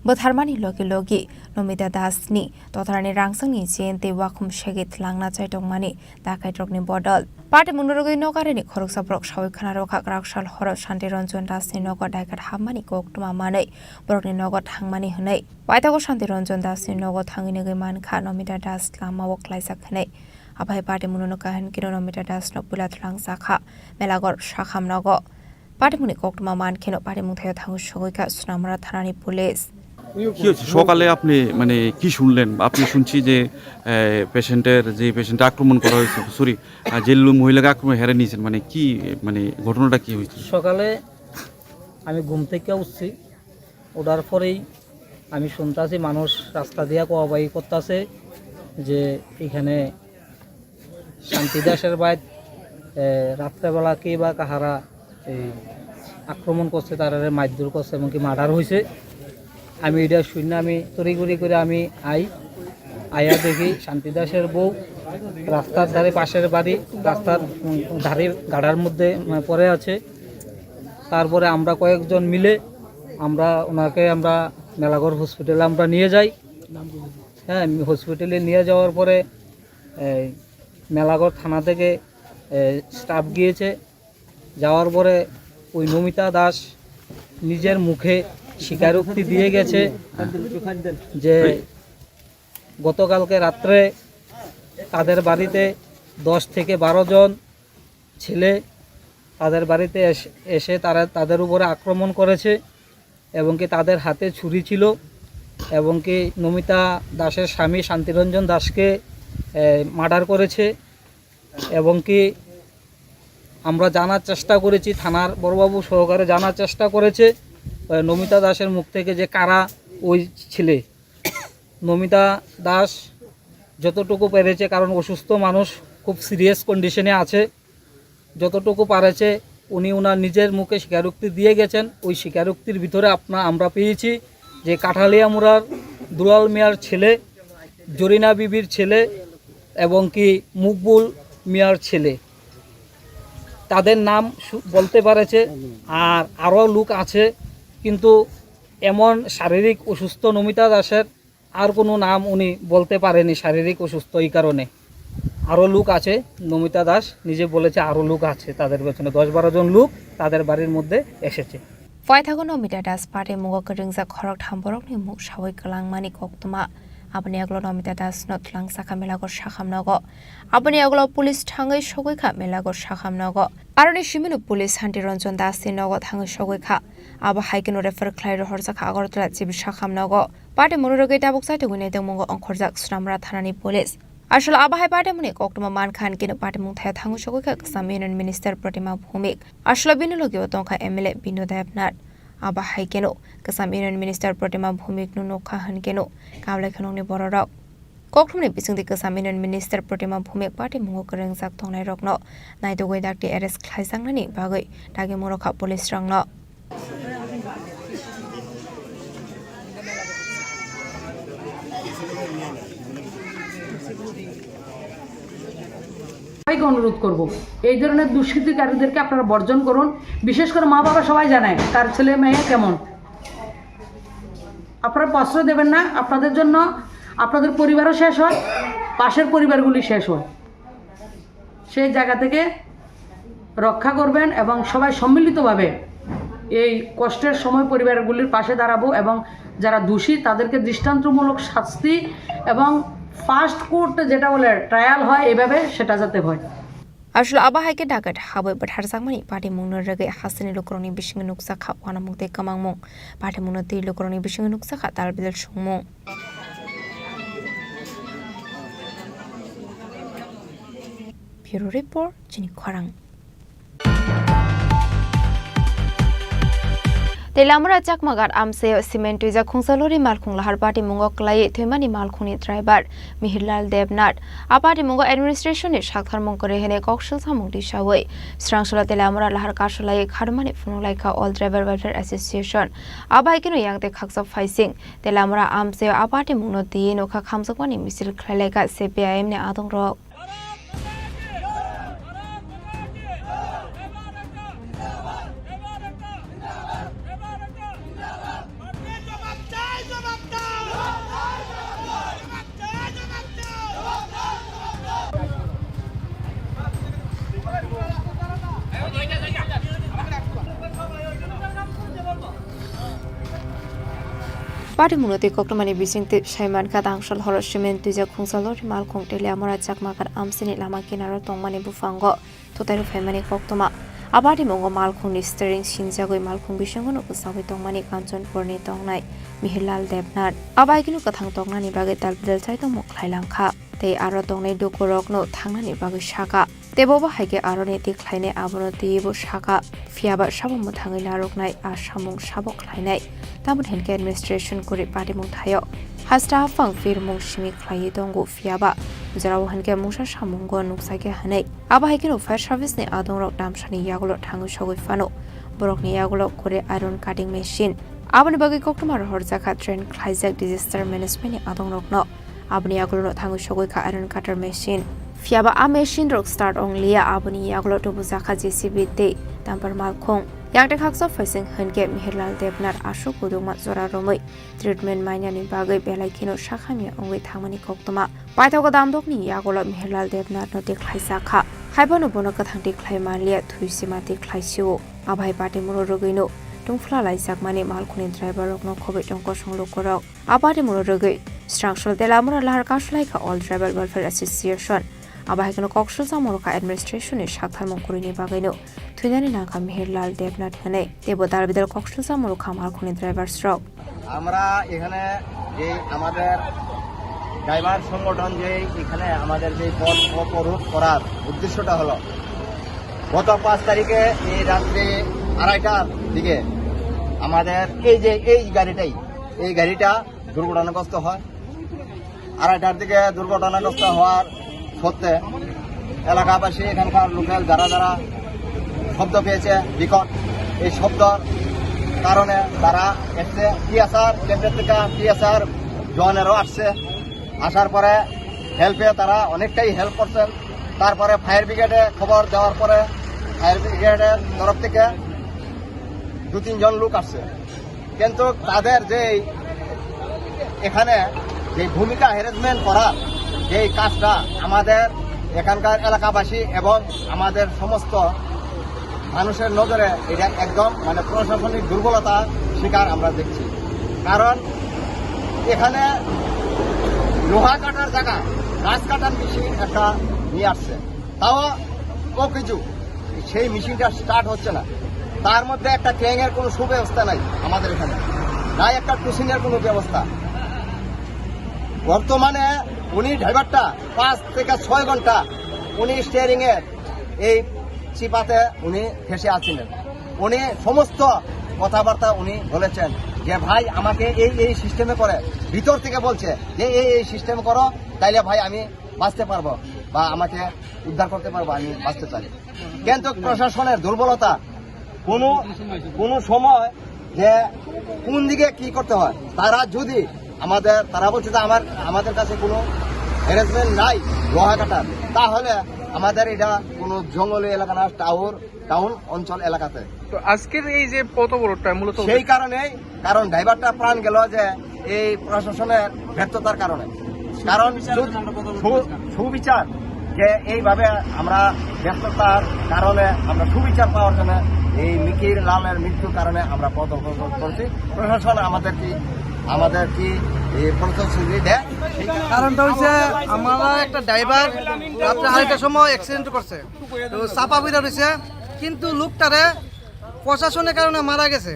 बोथारमानि लगे लगे नमिता दासनि तथारनि रांसंनि जेनते वाखुम सेगित लांना चाइटंमानि दाकेट रकनि बदल पार्टी मुंगरगै नगारिनि खरगसाब्रक सावैखाना रखा क्राकशाल हर शान्ति रंजन दासनि नगो दाकेट हाबमानि कक्तमा मानै बरकनि नगो थांमानि हनै पाइतागो शान्ति रंजन दासनि नगो थांगिनगै मानखा नमिता दास लामावक लाइजाखनै आबाहाय पार्टी मुनुनो काहन किनो नमिता दास न पुला थलां साखा मेलागर साखाम नगो पार्टी मुनि कक्तमा मानखेनो पार्टी मुंथाया थांगु सगैखा सुनामरा थानानि पुलिस কি হচ্ছে সকালে আপনি মানে কি শুনলেন? আপনি শুনছি যে পেশেন্টে আক্রমণ করা হয়েছে, সরি যে মহিলাকে আক্রমণ হেরে নিয়েছেন, মানে কি মানে ঘটনাটা কি হয়েছে? সকালে আমি ঘুম থেকে উঠছি, ওঠার পরেই আমি শুনতেছি মানুষ রাস্তা দিয়া কোয়াবাই করতেছে যে এখানে শান্তি দাসের বাইত রাত্রেবেলা কে বা কাহারা এই আক্রমণ করছে, তারা মারধর করছে এবং কি মার্ডার হয়েছে। আমি এটা শুনে আমি তড়িঘড়ি করে আমি আয়া দেখি শান্তি দাসের বউ রাস্তার ধারে, পাশের বাড়ি রাস্তার ধারে গাড়ার মধ্যে পড়ে আছে। তারপরে আমরা কয়েকজন মিলে ওনাকে আমরা মেলাঘর হসপিটালে আমরা নিয়ে যাই। হ্যাঁ, হসপিটালে নিয়ে যাওয়ার পরে মেলাঘর থানা থেকে স্টাফ গিয়েছে। যাওয়ার পরে ওই নমিতা দাস নিজের মুখে স্বীকারোক্তি দিয়ে গেছে যে গতকালকে রাত্রে তাদের বাড়িতে 10 থেকে 12 জন ছেলে তাদের বাড়িতে এসে তাদের উপরে আক্রমণ করেছে এবং কি তাদের হাতে ছুরি ছিল এবং কি নমিতা দাসের স্বামী শান্তিরঞ্জন দাসকে মার্ডার করেছে এবং কি আমরা জানার চেষ্টা করেছি, থানার বড়বাবু সহকারে জানার চেষ্টা করেছে নমিতা দাসের মুখ থেকে যে কারা ওই ছেলে। নমিতা দাস যতটুকু পেরেছে, কারণ অসুস্থ মানুষ, খুব সিরিয়াস কন্ডিশনে আছে, যতটুকু পারেছে উনি ওনার নিজের মুখে স্বীকারোক্তি দিয়ে গেছেন। ওই স্বীকারোক্তির ভিতরে আমরা পেয়েছি যে কাঠালিয়া মুরার দুলাল মিয়ার ছেলে, জরিনা বিবির ছেলে এবং কি মুকবুল মিয়ার ছেলে, তাদের নাম বলতে পারেছে। আর আরও লোক আছে, কিন্তু এমন শারীরিক অসুস্থ নমিতা দাসের আর কোনো নাম উনি বলতে পারেনি, শারীরিক অসুস্থ এই কারণে। আরও লোক আছে, নমিতা দাস নিজে বলেছে আরও লোক আছে তাদের পেছনে, 10-12 জন লোক তাদের বাড়ির মধ্যে এসেছে। ফাইথাগো নমিতা দাস পার্টি মুগক রিংজা খরক থাম্বরকনি মুখ সাवै কলাংমানি কক্তমা aboni aglo nomita das not lang saka melagor shakamnago aboni aglo police thangai sogoi melagor shakamnago aroni shiminu police hanti ranjon das nogo thangai sogoi kha aba haikeno refer khlai ro horjak agortla jibi shakamnago party monorogei tabuk saite gune dengmongo onkhorjak sunamra thanani police আসলে আবাহাই party মুনি কক্তমা মান খান কিনো party মুথায় থাঙ্গু সগৈখা সামিউনিয়ন minister Pratima Bhowmik আসলে বিনুলগিও তংখা MLA Binu Debnath Aba Haikeno, Kasam Union Minister Protima Bhumik Nunoka Hankeno, Kamlekanoni Borok. Kokhlumni bising di Kasam Union Minister Protima Bhumik Party Mungo Kereng Sak Tongnai Rokno, Naitogoi Dakti Eres Klaisangnani Bagoi, Dagi Moroka Police Rangno. সবাইকে অনুরোধ করব এই ধরনের দুষ্কৃতিকারীদেরকে আপনারা বর্জন করুন, বিশেষ করে মা বাবা সবাই জানায় তার ছেলে মেয়ে কেমন। আপনারা প্রশ্রয় দেবেন না, আপনাদের জন্য আপনাদের পরিবারও শেষ হয়, পাশের পরিবারগুলি শেষ হয়। সেই জায়গা থেকে রক্ষা করবেন এবং সবাই সম্মিলিতভাবে এই কষ্টের সময় পরিবারগুলির পাশে দাঁড়াবো এবং যারা দোষী তাদেরকে দৃষ্টান্তমূলক শাস্তি এবং ফার্স্ট কোর্ট যেটা বলে ট্রায়াল হয় এভাবে সেটা যাতে হয়। আসলে আবা হাইকে ডাকাত হাবই বাঠার সাংমানি পার্টি মুংনের রেগে হাসিনি লোকরনি বিশিং নুকসা খা ওয়ানা মুক্তি কামাংমং পার্টি মুংন তি লোকরনি বিশিং নুকসা খা তাল বিদল সুংমং Bureau Report Chini Khorang Telamura Chakmagar Amse Cement is a Kunsalori Malkung Lahar Party Mungo Klai Themani Malkuni driver Mihilal Devnat A party Mungo administration is Shakhar Monkorehene Kokshal Samudi Shaway Strangsula Telamura Lahar Kashalai Harmani Funulaika All Driver Welfare Association Abaikino Yang the Kaks of Faising Telamura Amse A party Muno Dino Kakamsapani Misil Klaleka CPIM Ne Adong Rock Party Munoti Koktomani Bising Shaiman Kadangshal Horoshiment to the Kunsalor Malkong Telamura Chakmakar Amsini Lamakina Tongmani Bufango, Total Femani Koktoma. A party Mongo Malkong is stirring Shinzago Malkong Bishango Usawi Tongmani Kanson Porni Tongnai, Mihilal Debnat. Abaikinu Katang Tongani Bagetal Delta Moklailanka. They are Donne Dukorok no Tangani Bagashaka. They boba Hage Arone decline Abonoti Bushaka, Fiaba Shabamutangila Rognai, Ashamung Shabok Line. Tabun Henke administration Kuri Party Muntayo. Hasta Fang Fir Mung Shimi Klai Dongo Fiaba. Zero Henke Musha Shamungo Nuksake Hane. Abahikino Fire Service ne Adon Rock Damshani Yagolo Tango Shogifano. Borokni Yagolo Kure Iron Cutting Machine. Abani Bagi Koktomar Horzaka Train Klizak Disaster Management Adon Rock no. Abani Yagolo Tango Shogika Iron Cutter Machine. Fiaba a machine rock start only Abani Yagolo to Buzaka JCB Day. Tamper Malkong. Yang the Haks of Facing Henke Mihilal Debnat Ashu Kuduma Zora Romoi. Treatment Minian Bagai Belakino Shakami only Tamani Koktoma. Paitogodam Dogni Yagola Mihilal Debnat no declaisaka. Hibano Bonokat declaimalia Tuisimatic Klaisio. Abai Party Murogino. Don't fly like Sakmani Malkunin driver of no COVID on Koshon Lokoro. Abadi Murogi. Structural Delamura Larkash like all driver welfare association. Abahino Kokshal Samoroka administration is Shakhar Monkurini Bagino. Twinani Naka Mihilal Debnat Hane. They both are with the Kokshal Samoroka Malkuni driver stroke. Amra Ihane, Amader Diver Songoton J, Ihane, Amader J. Kokborok Korar, Uddishota Holo. What of past Tarike, Ratre Araita, Dige. Amader A Garita, A Garita, Durgodanagasta Hor. Araita Dige, Durgodanagasta Hor. সত্যি এলাকাবাসী এখানকার local যারা যারা শব্দ পেয়েছে বিকট এই শব্দর কারণে তারা এসে টিএসআর কেন্দ্র থেকে টিএসআর জনেরও আসছে আসার পরে হেল্পে তারা অনেকটাই হেল্প করছেন তারপরে ফায়ার ব্রিগেডে খবর দেওয়ার পরে ফায়ার ব্রিগেডের তরফ থেকে 2-3 জন লোক আসছে কিন্তু তাদের যে এখানে যে ভূমিকা হ্যারাসমেন্ট করা এই কাজটা আমাদের এখানকার এলাকাবাসী এবং আমাদের সমস্ত মানুষের নজরে এটা একদম মানে প্রশাসনিক দুর্বলতা শিকার আমরা দেখছি কারণ এখানে লোহা কাটার জায়গা গাছ কাটার মেশিন একটা নিয়ে আসছে তাও ও কিছু সেই মেশিনটা স্টার্ট হচ্ছে না তার মধ্যে একটা ট্রেং এর কোনো সুব্যবস্থা নাই আমাদের এখানে নাই একটা টুসিং এর কোনো ব্যবস্থা বর্তমানে উনি ড্রাইভারটা 5 থেকে 6 ঘন্টা উনি স্টিয়ারিং এর এই চিপাতে উনি ফেসে আছেন উনি সমস্ত কথাবার্তা উনি বলেছেন যে ভাই আমাকে এই সিস্টেমে করে, ভিতর থেকে বলছে যে এই সিস্টেম করো, তাইলে ভাই আমি বাঁচতে পারবো বা আমাকে উদ্ধার করতে পারবো, আমি বাঁচতে চাই। কিন্তু প্রশাসনের দুর্বলতা, কোনো সময় যে কোন দিকে কি করতে হয়, তারা যদি তারা বলছে যে আমাদের কাছে কোনো হ্যারাসমেন্ট নাই লোহা কাটার, তাহলে আমাদের এটা কোনো জঙ্গলি এলাকা না, টাউন অঞ্চল এলাকাতে। তো আজকের এই যে পথ অবরোধটা মূলত সেই কারণেই, কারণ ড্রাইভারটা প্রাণ গেল যে এই প্রশাসনের ব্যর্থতার কারণে। কারণ সুবিচার যে এইভাবে আমরা ব্যর্থতার কারণে আমরা সুবিচার পাওয়ার জন্য এই মিকির লালের মৃত্যুর কারণে আমরা পথ অবরোধ করছি। প্রশাসন আমাদের কি প্রতিশ্রুতি দেয়। কারণটা হচ্ছে আমরা একটা ড্রাইভার রাত্রে 2:30টার সময় অ্যাক্সিডেন্ট করছে, তো চাপা বিরা রয়েছে, কিন্তু লোকটারে প্রশাসনের কারণে মারা গেছে।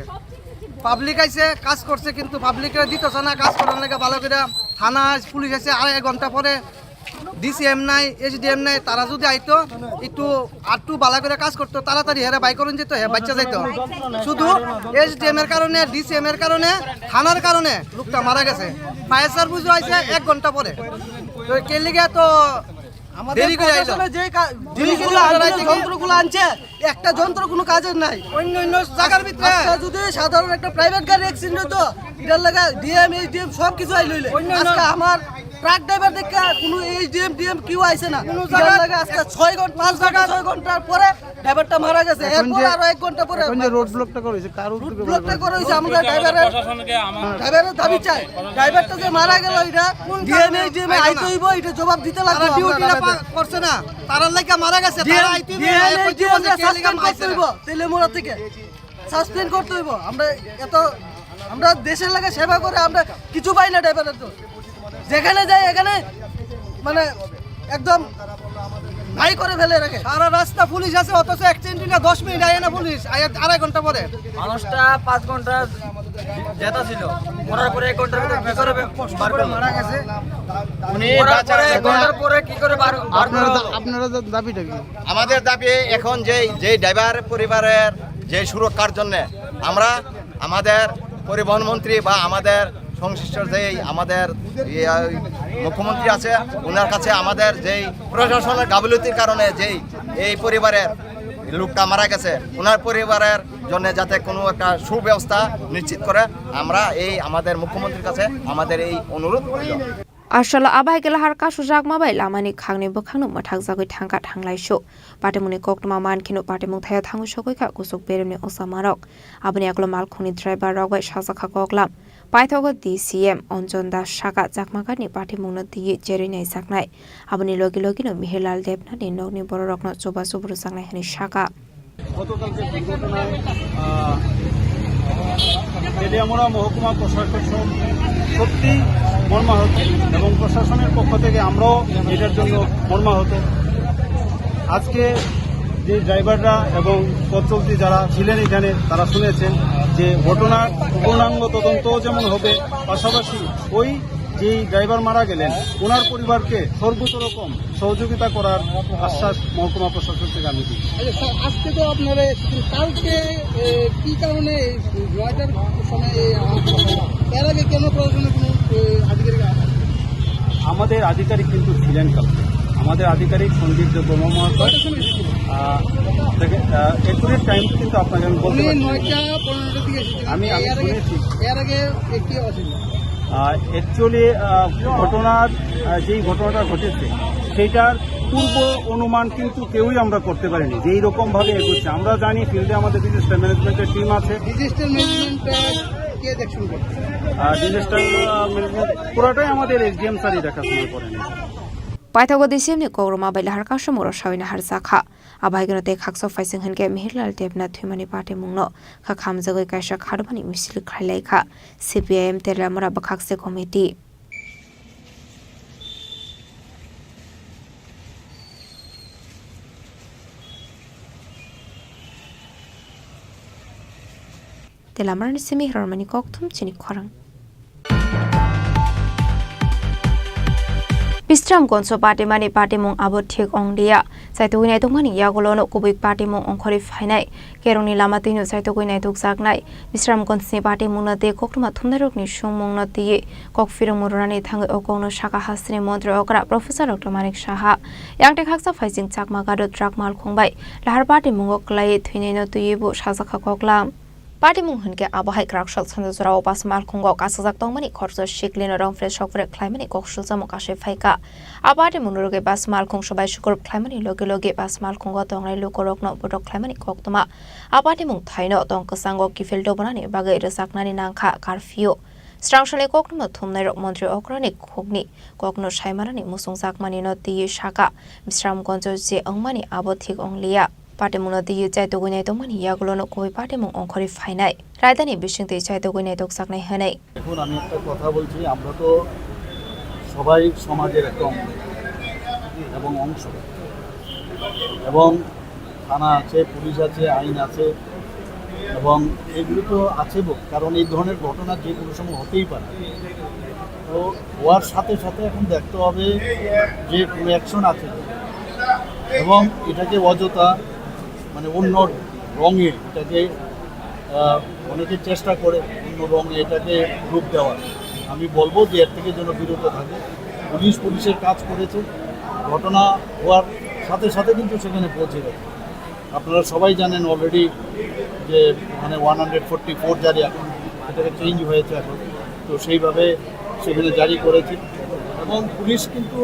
পাবলিক আইসে কাজ করছে, কিন্তু পাবলিকের দিতেছে না কাজ করার লেগে ভালো করে। থানা পুলিশ আছে 2.5 ঘন্টা পরে, ডিসিএম নাই, এসডিএম নাই, তারা যদি আইতো একটু ভালো করে কাজ করতো, তাড়াতাড়ি হেরে বাই করেন যেত, বাচ্চা যাইতো। শুধু এসডিএম এর কারণে, ডিসিএম এর কারণে, থানার কারণে লোকটা মারা গেছে। ফায়ার সার্ভিসও আইছে 1 ঘন্টা পরে। তো কে লিগে তো দেরি করে আইলো, যে যন্ত্রগুলো আনছে একটা যন্ত্র কোনো কাজের নাই। অন্য জায়গার ভিতরে যদি সাধারণ একটা প্রাইভেট গাড়ি অ্যাক্সিডেন্ট হতো, এটার লাগা ডিএম এইচডিএম সব কিছু আইলো। আজকে আমার ট্রাক ড্রাইভার দেখে কোনো এইচডিএম ডিএম কেউ আইছে না। কোনো জায়গা লাগে আজকে 6 ঘন্টার পরে ড্রাইভারটা মারা গেছে। এরপর আরো 1 ঘন্টা পরে রোড ব্লকটা করেছে, ব্লকটা করেছে। আমরা ড্রাইভারের দাবি চাই, ড্রাইভারটা যে মারা গেল এটা ডিএম এইচডিএম আইতে হইব, এটা জবাব দিতে লাগবে। ডিউটিটা করছে না, তারার লাগা মারা গেছে, তারা আইতে হইব, সাসপেন্ড করতে হইব, তেলে মোড়া থেকে সাসপেন্ড করতে হইব। আমরা দেশের লাগা সেবা করে আমরা কিছু পাই না। ড্রাইভারের তো যেখানে যাই এখানে মানে একদম নাই করে ফেলে রাখে। সারা রাস্তা পুলিশ আছে, অথচ অ্যাক্সিডেন্ট 10 মিনিট আয় না পুলিশ, 2.5 ঘন্টা পরে। মানুষটা 5 ঘন্টা যেটা ছিল, মরার পরে 1 ঘন্টার ভিতরে কি করে বার করে মারা গেছে। উনি 1 ঘন্টার পরে কি করে আপনারা দাবিটা কি? আমাদের দাবি এখন যে ড্রাইভার পরিবারের যে সুরক্ষার জন্য আমরা আমাদের পরিবহন মন্ত্রী বা আমাদের সংশ্লিষ্ট যেই আমাদের মুখ্যমন্ত্রী আছে, ওনার কাছে আমাদের যেই প্রশাসনের গাফিলতির কারণে যেই এই পরিবারের লোকটা মারা গেছে, ওনার পরিবারের জন্য যাতে কোনো একটা সুব্যবস্থা নিশ্চিত করে, আমরা এই আমাদের মুখ্যমন্ত্রীর কাছে আমাদের এই অনুরোধ রইল। Arshalo abai gela har kasu jak mabai lamani khangni bokhangno mathak jagoi thangka thanglaiso patemuni koktoma mankino patemung thaya thangu sokoi kha kusuk beremni osamarok aboni aklo malkhuni driver rogbai sajaka koklam paithogo DCM onjonda shaka jakmagani patemungno diye jerinai saknai aboni logi logino Mihirlal Debnani nogni bororokno choba choburu sangnai hani shaka গতকালকে দুর্ঘটনায় তেলিয়ামুড়া মহকুমা প্রশাসক সত্যি মর্মাহত এবং প্রশাসনের পক্ষ থেকে আমরাও এটার জন্য মর্মাহত। আজকে যে ড্রাইভাররা এবং পথচলতি যারা ছিলেন এখানে তারা শুনেছেন যে ঘটনার পূর্ণাঙ্গ তদন্ত যেমন হবে, পাশাপাশি ওই যেই ড্রাইভার মারা গেলেন ওনার পরিবারকে সর্বোচ্চ রকম সহযোগিতা করার আশ্বাস মহকুমা প্রশাসন থেকে আমি দিই। আজকে তো আপনারা কালকে কি কারণে 9টার সময় এর আগে কেন প্রশাসনের কোনো আধিকারিক? আমাদের আধিকারিক কিন্তু ছিলেন কালকে, আমাদের আধিকারিক সন্দীপ দেববর্মা মহাশয়। একুরেট টাইম কিন্তু আপনাকে আমি বলতে পারি 9টা 15টার দিকে আমি শুনেছি। এর আগে কি অসুবিধা? অ্যাকচুয়ালি যেই ঘটনাটা ঘটেছে সেইটার পূর্ব অনুমান কিন্তু কেউই আমরা করতে পারিনি যে এইরকমভাবে এগোচ্ছে। আমরা জানি ফিল্ডে আমাদের ডিজাস্টার ম্যানেজমেন্টের টিম আছে। ডিজাস্টার ম্যানেজমেন্ট কে দেখছেন? ডিজাস্টার ম্যানেজমেন্ট পুরোটাই আমাদের এসডিএম স্যারই দেখাশোনা করেন। Paithago DCM ni kogroma bai lahar kasho moro shawina har zakha abaigno te khakso faising hanke Mihirlal Debna thumani party mungno kha khamjagoi kaisa kharbani misil khailai kha CPIM telamura bakhakse committee telamara ni semi harmani kokthum Chini Khorang Bistramgonso Patimani Patimung Abotik Ongdia, Saituina Tomani Yagolono Kubik Patimung Onkori Finai, Keroni Lamatino Saituina Tuxagnai, Bistramgonsi Patimuna de Kokma Tunderokni Shumung Noti, Kokfiro Murani Tang Okono Shaka Hasri Montre Okra, Professor Dr. Manik Shaha, Yang Tekaksa Fighting Chakmagado Drakmal Kongbai, Lahar Patimung Oklai, Twinino to Yibu Shazaka Koklam. Patimung Hunke Abahai Krakshal Sandra Pasmal Kongo Kasazak Domani Korso Shiklin around fresh over climate Kokshul Samokashe Faika. Abatimun Ruge Basmal Kong Shabai Shukur Climate Logi Basmal Kongo Tonga Lukorok no Bodok Climate Koktoma. Abatimung Taino Donkasango Kifil Dobani Bagay Saknani Nanka Carfio. Strangshale Kokno Tumner Montre Okranik Kogni Kokno Shaimarani Musung Sakmani not the Shaka. Mistram Gonzo Se Ongmani Abotik Onglia. Patimuna the Chaitogune Domani Yagolono Koi Patimung Onkori Finai. Raidani Bishing the Chaitogune Doksakne Hene. এখন আমি একটা কথা বলছি আমরা তো সবাই সমাজের একটা অঙ্গ এবং অংশ এবং থানা আছে পুলিশ আছে আইন আছে এবং এগুলো তো আছে কারণ এই ধরনের ঘটনা যে কোনো সময় হতেই পারে তো হওয়ার সাথে সাথে এখন দেখতে হবে যে কোনো অ্যাকশন আছে এবং এটাকে অযথা মানে অন্য রঙে এটাকে অনেকে চেষ্টা করে অন্য রঙে এটাকে রূপ দেওয়ার আমি বলবো যে এর থেকে যেন বিরত থাকে পুলিশের কাজ করেছে ঘটনা হওয়ার সাথে সাথে কিন্তু সেখানে পৌঁছে গেছে আপনারা সবাই জানেন অলরেডি যে মানে 144 জারি এখন এটাকে চেঞ্জ হয়েছে এখন তো সেইভাবে সেখানে জারি করেছে এবং পুলিশ কিন্তু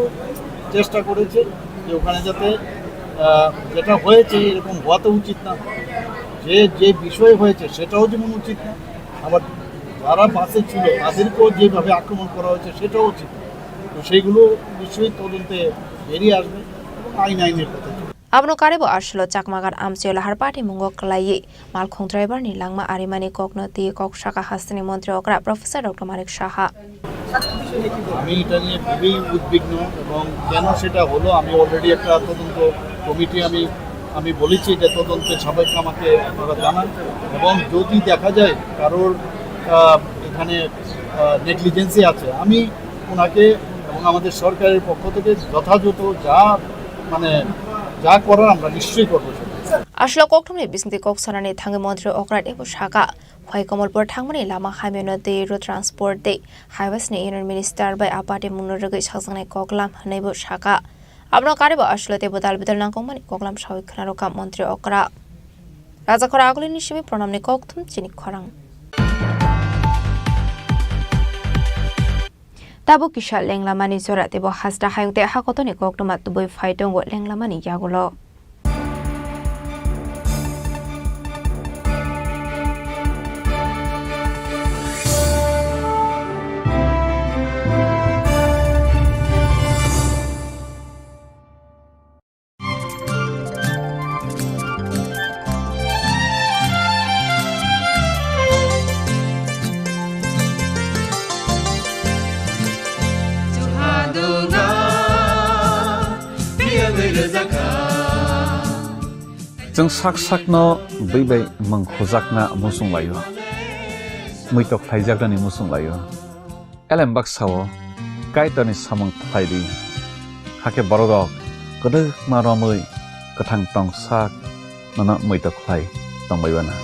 চেষ্টা করেছে যে ওখানে যাতে যেটা হয়েছে এরকম হওয়া তো উচিত না যে বিষয় হয়েছে সেটাও যেমন উচিত না আবার যারা বাসে ছিল তাদেরকেও যেভাবে আক্রমণ করা হয়েছে সেটাও উচিত তো সেইগুলো নিশ্চয়ই তদন্তে বেরিয়ে আসবে এবং আইনের কথা Abno Karibo Arshlo Chakmagar Amsio Lahar Party Mungo Klaye, Malkong driver ni Langma Arimani Koknoti Kok Shaka Hastani Montre Okra, Professor Dr. Manik Shaha. আমি এটা নিয়ে খুবই উদ্বিগ্ন এবং কেন সেটা হলো আমি অলরেডি একটা তদন্ত কমিটি আমি বলেছি যে তদন্তের সাপেক্ষে আমাকে আপনারা জানান এবং যদি দেখা যায় কারোর এখানে নেগলিজেন্সি আছে আমি ওনাকে এবং আমাদের সরকারের পক্ষ থেকে যথাযথ যা করার আমরা নিশ্চয়ই করবো Ashlo Koktumni Bisnti Koksonani Tangi Montre Okra Ebo Shaka, Hoi Komolpur Tangmani Lama Hamino de Road Transport Day, Highways Union Minister by Apati Munurigi Chasane Koklam, Nebo Shaka. Abno Karibo Ashlo de Bodal Bidalankomani Koklam Shawik Naroka Montre Okra. Razakora Agulini Shimi Pronamni Koktum, Chini Khorang. Tabu Kisha Lenglamani Zora Debo Hasta Hayute Hakotoni Koktumat to Boy Fighton with Lenglamani Yagulo. Jeng sak no bai mangkhojak na musung layo muitok thaijak ni musung layo elem bak sawo kai tani samang thaidi hake borok kodu maromui kathang tong sak nana muitok thai tong baibana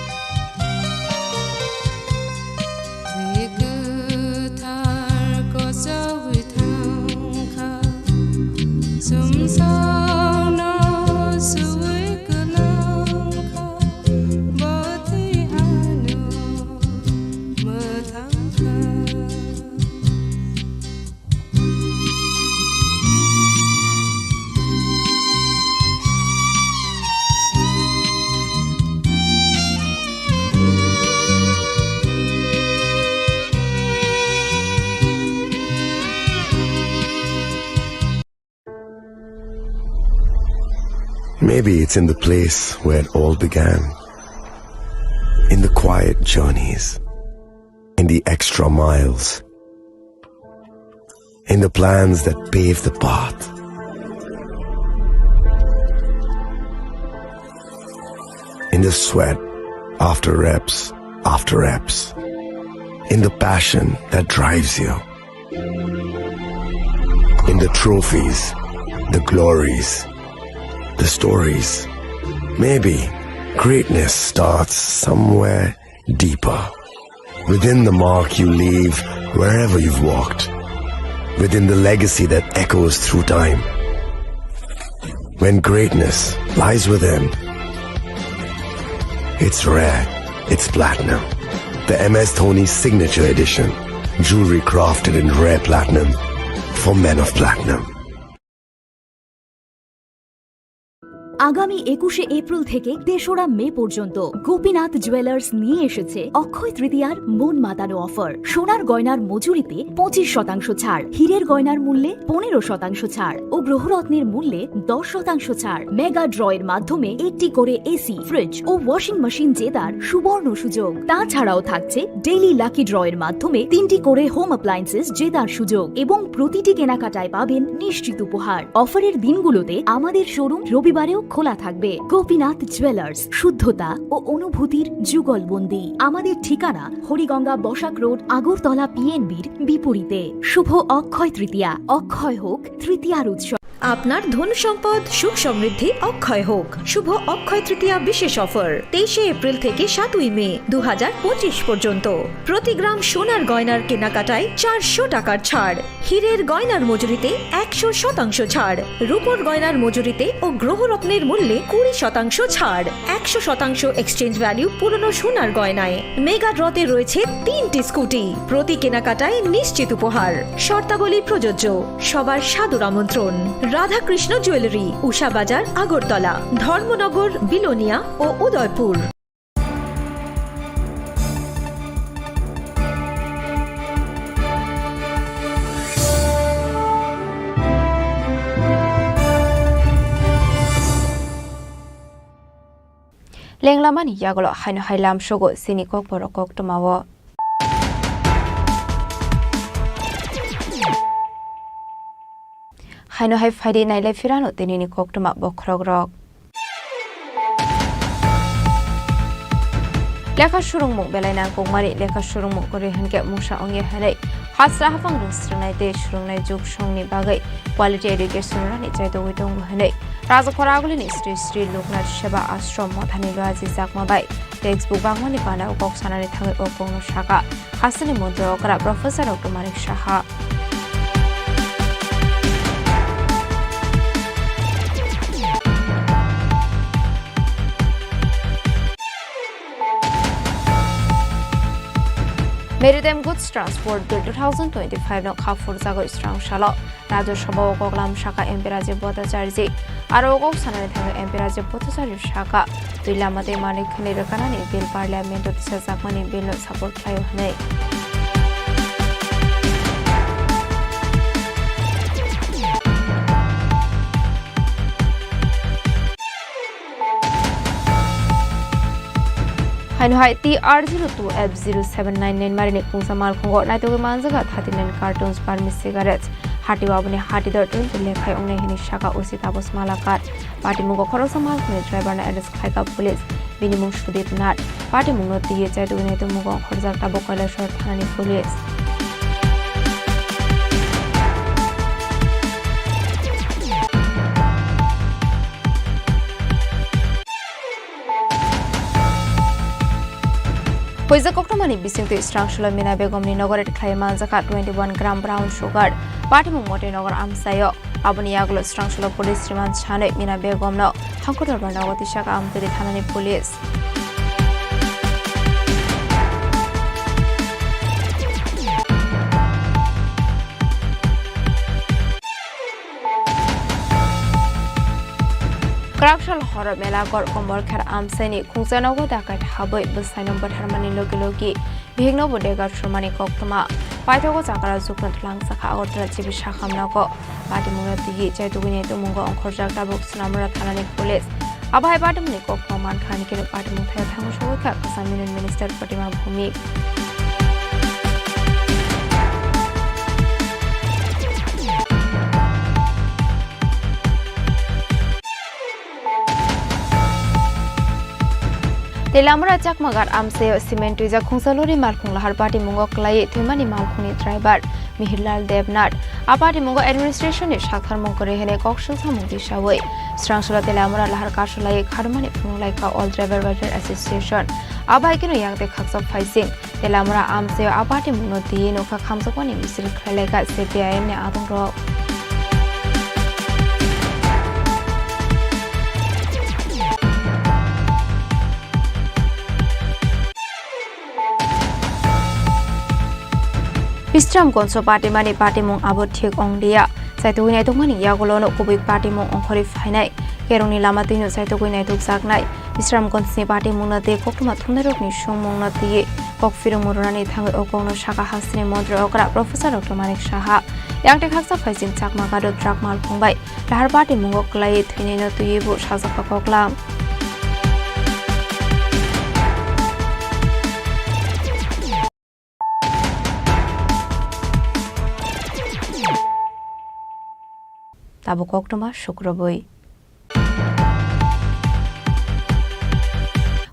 Maybe it's in the place where it all began, in the quiet journeys, in the extra miles, in the plans that pave the path. In the sweat after reps, in the passion that drives you, in the trophies, the glories, the stories. Maybe greatness starts somewhere deeper, within the mark you leave wherever you've walked, within the legacy that echoes through time. When greatness lies within, it's rare, it's platinum. The MS Dhoni Signature Edition, jewelry crafted in rare platinum for men of platinum. আগামী 21শে April থেকে ৩রা মে পর্যন্ত Gopinath jewellers নিয়ে এসেছে অক্ষয় তৃতীয়ার মন মাতানো offer. সোনার গয়নার মজুরিতে 25% ছাড়, হীরের গয়নার মূল্যে 15% ছাড় ও গ্রহরত্নের মূল্যে 10% ছাড়। মেগা ড্রয়ের মাধ্যমে একটি করে এসি, ফ্রিজ ও ওয়াশিং মেশিন জেতার সুবর্ণ সুযোগ। তাছাড়াও থাকছে ডেইলি লাকি ড্রয়ের মাধ্যমে 3টি করে হোম অ্যাপ্লায়েন্সেস জেতার সুযোগ এবং প্রতিটি কেনাকাটায় পাবেন নিশ্চিত উপহার। অফারের দিনগুলোতে আমাদের শোরুম রবিবারেও খোলা থাকবে। গোপীনাথ জুয়েলার্স, শুদ্ধতা ও অনুভূতির যুগলবন্দি। আমাদের ঠিকানা হরিগঙ্গা বসাক রোড, আগরতলা পিএনবির বিপরীতে। শুভ অক্ষয় তৃতীয়া, অক্ষয় হোক তৃতীয়ার উৎসব। আপনার ধন সম্পদ সুখ সমৃদ্ধি অক্ষয় হোক। শুভ অক্ষয় তৃতীয়া বিশেষ অফার 23শে এপ্রিল থেকে 7ই মে 2025 পর্যন্ত। প্রতি গ্রাম সোনার গয়নার কেনাকাটায় 400 টাকার ছাড়, হীরের গয়নার মজুরিতে 100% ছাড়, রূপোর গয়নার মজুরিতে ও গ্রহরত্নের মূল্যে 20% ছাড়, 100% এক্সচেঞ্জ ভ্যালু পুরনো সোনার গয়নায়। মেগা ড্রতে রয়েছে 3টি স্কুটি, প্রতি কেনাকাটায় নিশ্চিত উপহার। শর্তাবলী প্রযোজ্য। সবার সাদর আমন্ত্রণ। রাধাকৃষ্ণ জুয়েলারি, উষা বাজার, আগরতলা, ধর্মনগর, বিলোনিয়া ও উদয়পুর। লেংলামানি ইয়াগল হাইনো হাইলাম সগো সিনি kokborok koktomawo হাইনো হাই ফাইডে নাইলে ফিরানো তিনিনি koktoma bokrogrok লেখা সুরুংমুং বেলাইনা কংমারি লেখা সুরুংমুং করে হেনকে মুসা অঙ্গে হারাই হাসরা হাফাং রুস্রনাইতে সুরুংনাই যুগ সংনি বাগै কোয়ালিটি এডুকেশন রানি চাইতো উইতং হানাই রাজখরাগুলিনি শ্রী শ্রী লোকনাথ সেবা আশ্রম মথানি লয়াজি জাকমাবাই টেক্সটবুক বাংমানি বানা কক সানানি থাঙै অপং শাখা হাসনি মন্ত্র অকরা professor doctor Manik Saha Maritime Goods Transport Bill 2025 no khafur jago strong shalo Rajya Sabha Koklam Shaka MP Rajiv Bhattacharya aro ok sanani thang MP Rajiv Bhattacharya Shaka tuilamate manik khani rakanani bill parliament otisa jakmani bill no support khayo hanai Haino hai TR02F0799 marini kungsa mal khungo naitoge manjaga 39 cartons permis cigarettes hati wabuni hati dar 20 lekhai ongne hini shaka usi tabos malakar party mungo khorosa mal khune driver na arrest khaika police binimung sudit nat party mungo tiye chaitoge naito mungo khorjak tabo kailashor thanani police Hoiza koktomani bisingto strangshula mina begomni nogoret khlaima jaka 21 gram brown sugar party mote nogor amsayo aboni yaglo strangshula police remand chane mina begomno hankotor banawati shaka amteri thanani police Corruption horror mela gor kombor khar amsani khungchanogo dakat haboi busai number harmani logi bihigno bodega shomani koktoma paithogo chakara jukna thlang sakha agortala jibi shakhamnago party munati chaitugini to mungo onkhorjak tabuk snamra thanani police abai party muni koktoma man khani ke party muthaya thango shogka kasamin minister Fatima Bhumi Telamura Chakmagar Amse Cement is a Kunsalori Malkung Lahar Party Mungo Klai Thumani Malkuni Tribar Mihilal Devnat Apati Mungo administration is Shakhar Monkorehene Kokshul Samuti Shaway Strangsula Telamura Lahar Kashalai Karmani Funlaika All Driver Welfare Association Abaikino Yang the Kaks of Faising Telamura Amse Apati Munoti no Kakamsapani Misil Kraleka CPIM ne Adong Rock Bistram Gonso Party Mani Party Mong Abot Tik Ongdia, Saituin Etumani Yagolono Kubik Party Mong Onkori Finai, Keroni Lamatino Saituin Etuk Sagnai, Bistram Gonsi Party Munate Kokuma Tunderokni Shumonati, Kokfiru Murani Tango Okono Shaka Hasni Mondre Okra, Professor Dr. Manik Shaha, Yang Tekasa Faising Chakmagado Drakmal Pumbai, Lahar Party Mungo Klai, Twinino Tuyibu Shazaka Koklam. Tabu Koktoma Shukraboi.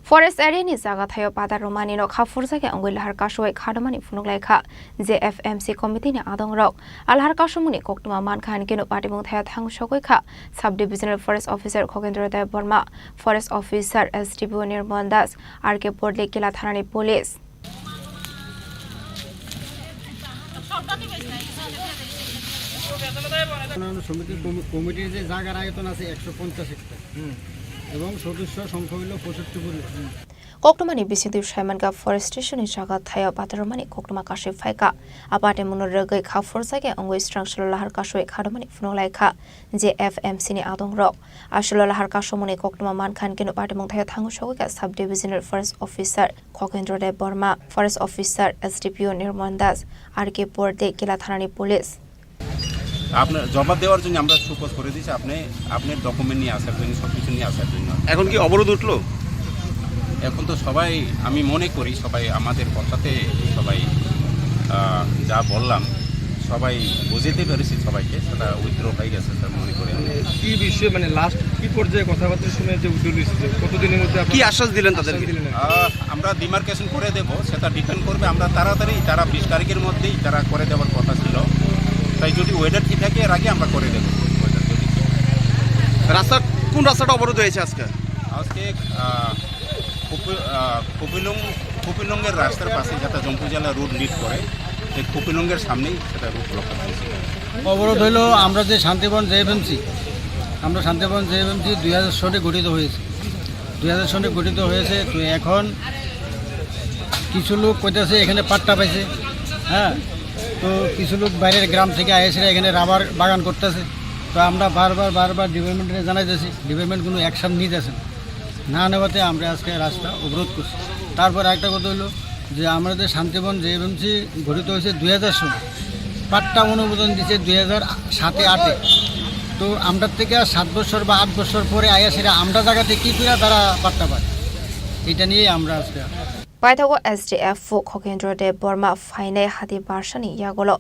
Forest area ni zaga thayo pada romani no khafurza ke angoi lahar kasoi khadamani funuglaikha JFMC committee ni adong rok alhar kasumuni koktuma man khan ke no party mung thaya thang shokoi kha sub divisional forest officer Khokendra Dev Burma forest officer SDPO Nirmal Das RK Podle Kila Thanani police সমিতির কমিটির যে জায়গার আয়তন আছে 150 hectare এবং সদস্য সংখ্যা হলো 75 Koktomani Bisidu Shamanka forestation is Shaka Thaya Pataromani Koktoma Kashi Faika Apate Munoraga Ka Forsake and West Structural Harkasho Kadamani Funolaika JFMC ni Adong Rock Ashula Harkashomoni Koktoma Mankan Kino Patamotaya Tangoshowika Subdivisional Forest Officer Kokendra de Burma Forest Officer SDPO Nirmandas RK Porde Kilathanani Police আপনার জবাব দেওয়ার জন্য আমরা সুপোজ করে দিয়েছি আপনি আপনার document নিয়ে আসার জন্য সব কিছু নিয়ে আসার জন্য এখন কি অবরোধ উঠলো এখন তো সবাই আমি মনে করি সবাই আমাদের কথাতে সবাই যা বললাম সবাই বুঝতে পেরেছি সবাইকে সেটা উইথড্র হয়ে গেছে স্যার মনে করি কি বিষয়ে মানে লাস্ট কি পর্যায়ে কথাবার্তা শুনে যে উইথড্র হয়েছে কতদিনের মধ্যে কি আশ্বাস দিলেন তাদেরকে আমরা ডিমার্কেশন করে দেব সেটা ডিপেন্ড করবে আমরা তাড়াতাড়ি তারা 20 তারিখের মধ্যেই তারা করে দেওয়ার কথা ছিল তাই যদি ওয়েদার ঠিক থাকে এর আগে আমরা করে দেব রাস্তা কোন রাস্তাটা অবরোধ হয়েছে আজকে আজকে কপিলংয়ের রাস্তার পাশে যেটা জম্পুজেলা রোড লিড করে সেই কপিলংয়ের সামনেই সেটা রোড ব্লক হয়েছে অবরোধ হলো আমরা যে শান্তিবন জেএফএমসি আমরা শান্তিবন জেএফএমসি 2000 সনে গঠিত হয়েছে 2000 সনে গঠিত হয়েছে তো এখন কিছু লোক কইতাছে এখানে পাট্টা পাইছে হ্যাঁ তো কিছু লোক বাইরের গ্রাম থেকে আইসে এখানে রাবার বাগান করতেছে তো আমরা বারবার ডিপার্টমেন্টে জানাইতেছি ডিপার্টমেন্ট কোনো অ্যাকশন নিতেছে না নেওয়াতে আমরা আজকে রাস্তা অবরোধ করছি তারপর একটা কথা হলো যে আমাদের শান্তিবন জেএফএমসি গঠিত হয়েছে 2000 সালে পাট্টা অনুমোদন দিয়েছে 2007-8 তো আমরা থেকে 7 বছর বা 8 বছর পরে আইসেরা আমরা জায়গাতে কী করে তারা পাট্টা পায় এটা নিয়ে আমরা আজকে Paitago SDF Khokendra de Burma Faine Hadi Barshani Yagolo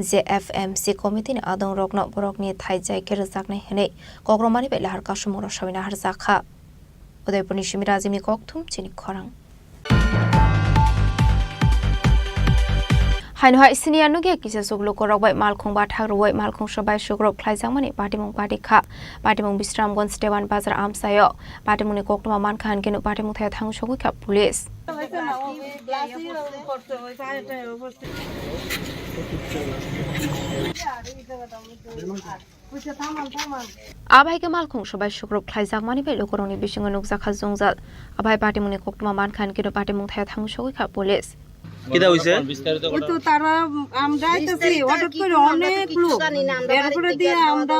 JFMC Committee ni Adong Rokno Borokni Thaijai Kerzakne Hene Kogromani Bela Harkashumura Shavina Harzakha Udaipurni Shimirazimi Koktum Chini Khorang Hainha Isinia Nugia Kisa Suglu Korok Malkung Bathagro Malkung Shabai Shugrok Klaizangmani Patimung Patika Patimung Bistram Gon Stevan Bazar Amsayo Patimuni Koktuma Mankan Genu Patimung Thaya Thang Shogika Police Abai ke Malkung Shabai Shugrok Klaizangmani Belo Koroni Bishingo Nukzakha Zongzal Abai Patimuni Koktuma Mankan Genu Patimung Thaya Thang Shogika Police কিটা হইছে ওই তো তারা আমরা আইতাছি হঠাৎ করে অনেক লোক এরপরে দিয়ে আমরা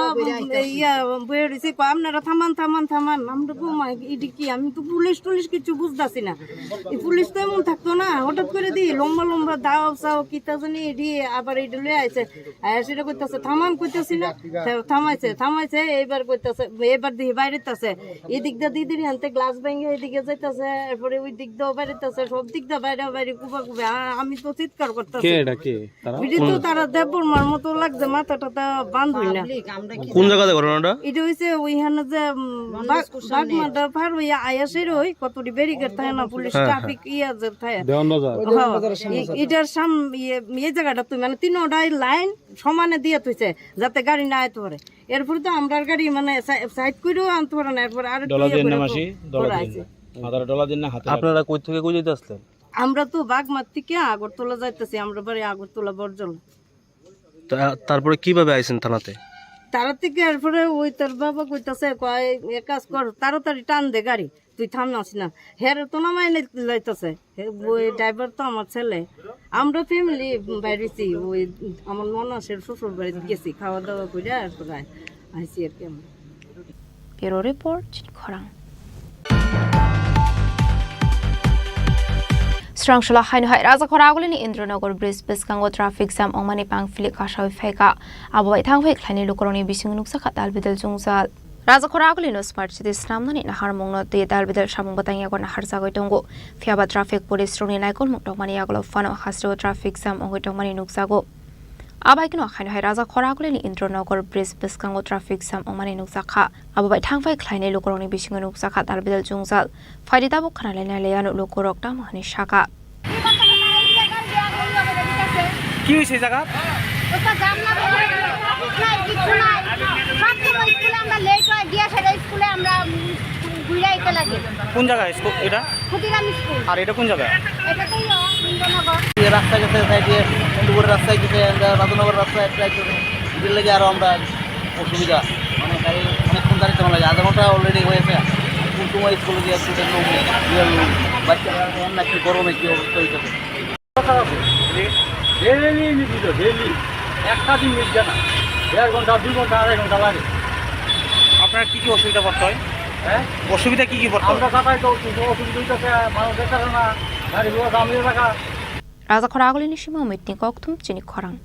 বইয়ে রয়েছি আপনারা থামান আমরা ঘুমাই এটি কি আমি তো পুলিশ কিছু বুঝতেছি না এই পুলিশ তো এমন থাকতো না হঠাৎ করে দিয়ে লম্বা দাও চাও কিতা জানি এটি আবার এটা লয়ে আইছে সেটা করতেছে থামান করতেছি না থামাইছে এবার করতেছে এবার দিয়ে বাইরেতেছে এদিক দিয়ে দিদি আনতে গ্লাস ভেঙে এদিকে যাইতেছে এরপরে ওই দিক দিয়েও বাইরেতেছে সব দিক দিয়ে বাইরে কুবা আমি তো চিৎকার করতেছি এটা তো তারা দেববর্মার মতো লাগছে মাথাটা বান্ধুই না কোন জায়গাতে ঘটনাটা এটা হইছে ওইখানে যে বাগমাটা পার হইয়া আয়াসের ওই কতটি ব্যারিকেড থাকে না পুলিশ ট্রাফিক ইয়া যে থাকে এটার এই জায়গাটা তুই মানে তিনটাই লাইন সমানে দিয়ে তুইছে যাতে গাড়ি না আইতে পারে এরপরে তো আমরা গাড়ি মানে সাইড করেও আনতে পারে না এরপর আর আপনারা কই থেকে কই যেতে আসলেন আমরা তো বাগমার থেকে আগরতলা যাইতেছি আমরা বাড়ি আগরতলা বর্জল তারপরে কিভাবে আইছেন থানাতে তারা থেকে এরপরে ওই তোর বাবা কইতাছে কয় এক কাজ কর তাড়াতাড়ি টান দে গাড়ি তুই থাম নাস না হেরে তো নামাই লাইতেছে ওই ড্রাইভার তো আমার ছেলে আমরা ফ্যামিলি বাইরেছি ওই আমার ননাসের শ্বশুর বাড়িতে গেছি খাওয়া দাওয়া করে এরপরে আইসি আর কি আমরা ব্যুরো রিপোর্ট চিনি খরাং Strangshula Hainhai Raza Koragulini Indranagar Bridge Biskango traffic jam Omani Pang Philip Kashawi Feka Abai Thangwei Klani Lukoroni Bising Nuksa Katal Bidel Jungsal Raza Koragulino Smart City Snamnani Naharmungno de Dalbidel Shamung Batang Yagon Harzago Tongo Fiaba Traffic Police Roni Naikon Muktomani Aglo Fano Hastro Traffic Jam Ongotomani Nuksago Abai Kino Hainhai Raza Koragulini Indranagar Bridge Biskango traffic jam Omani Nuksaka Abai Thangwei Klani Lukoroni Bising Nuksa Katal Bidel Jungsal Faidita Bukanalena Leano Lukorok Tamani Shaka কি হইছে জায়গা ওটা জামনা নাই কিছু নাই সব স্কুলে আমরা লেট হয়ে গিয়া সেটা স্কুলে আমরা ঘুরাইতে লাগে কোন জায়গায় স্কুল এটা খুদিরাম স্কুল আর এটা কোন জায়গা এটা তো ইন্দ্রনগর এই রাস্তা গেছে সাইডে দুপুরের রাস্তায় গেছে রাজনগর রাস্তায় ট্রাই করে এর লাগে আর আমরা অসুবিধা মানে গাড়ি অনেকক্ষণ দাঁড়িয়ে চলা লাগে আধা ঘন্টা অলরেডি হয়েছে কোন সময় স্কুলে গিয়ে স্টুডেন্ট বাচ্চারা নাকি গরমে কি অবস্থা হইতেছে একটা দিন মিস জানা 1.5 ঘন্টা 2 ঘন্টা 2.5 ঘন্টা লাগে আপনার কি কি অসুবিধা পড়তে হয় হ্যাঁ অসুবিধা কি কি পড়তে হয় আমরা কাটাই তো অসুবিধা হইতেছে মানুষ দেখার না গাড়ি ঘোড়া দামিয়ে রাখা Raza Koragulini Shimo Mitni Koktum Chini Khorang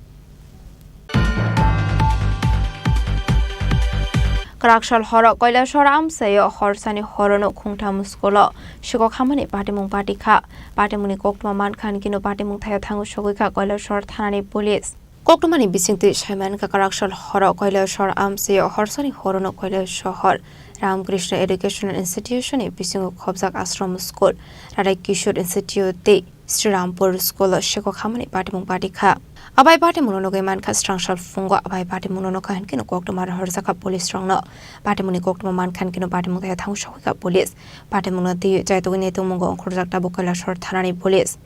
Karakshal Horo Koilashor Amsayo Horsani Horono Kungta Muskolo Shiko Kamani Patimung Patika Patimuni Koktuma Mankan Kino Patimung Thaya Tangu Shogika Koilashor Thanani Police Koktumani Bisingti Shaman Karakshal Horo Koilashor Amsayo Horsani Horono Koilashor Ram Krishna Educational Institution Bisingo Khobzak Ashram School Radai Kishore Institute Sri Rampur School Shiko Kamani Patimung Patika Abai Pati Munonoga Manka Strangshal Fungo Abai Pati Munonoka and Kino Koktuma Horzaka Police Strongno Patimuni Koktuma Mankan Kino Patimuka Tang Shoka Police Patimuna di Jaituineto Mungo Kurzakta Bukala Short Thanani Police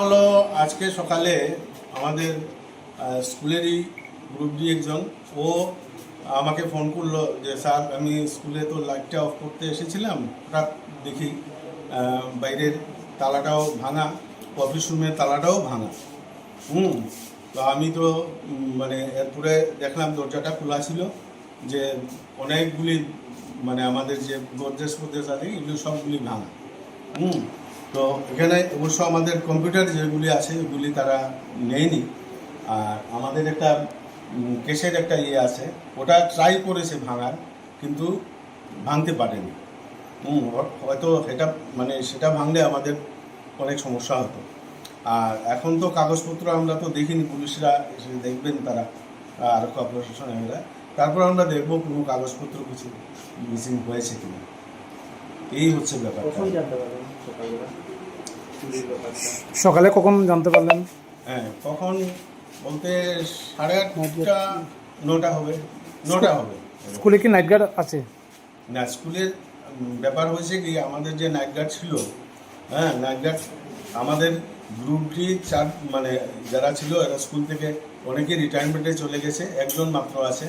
হলো আজকে সকালে আমাদের স্কুলেরই group D একজন ও আমাকে phone করলো যে sir আমি স্কুলে তো লাইটটা অফ করতে এসেছিলাম হঠাৎ দেখি বাইরের তালাটাও ভাঙা অফিস রুমের তালাটাও ভাঙা তো আমি তো মানে এরপরে দেখলাম দরজাটা খোলা ছিল যে অনেকগুলি মানে আমাদের যে গোদরেজ আছে এগুলি সবগুলি ভাঙা তো এখানে অবশ্য আমাদের কম্পিউটার যেগুলি আছে ওগুলি তারা নেয়নি আর আমাদের একটা কেসের একটা ইয়ে আছে ওটা ট্রাই করেছে ভাঙার কিন্তু ভাঙতে পারেনি হয়তো এটা মানে সেটা ভাঙলে আমাদের অনেক সমস্যা হতো আর এখন তো কাগজপত্র আমরা তো দেখিনি পুলিশরা এসে দেখবেন তারা আরক্ষা প্রশাসনেরা তারপর আমরা দেখবো কোনো কাগজপত্র কিছু মিসিং হয়েছে কিনা এই হচ্ছে ব্যাপার সকালে কখন জানতে পারলেন হ্যাঁ কখন বলতে 8:30 9টা হবে স্কুলে কি নাইট গার্ড আছে না স্কুলের ব্যাপার হয়েছে কি আমাদের যে নাইট গার্ড ছিল হ্যাঁ নাইট গার্ড আমাদের গ্রুপটি মানে যারা ছিল এরা স্কুল থেকে অনেকে রিটায়ারমেন্টে চলে গেছে একজন মাত্র আছে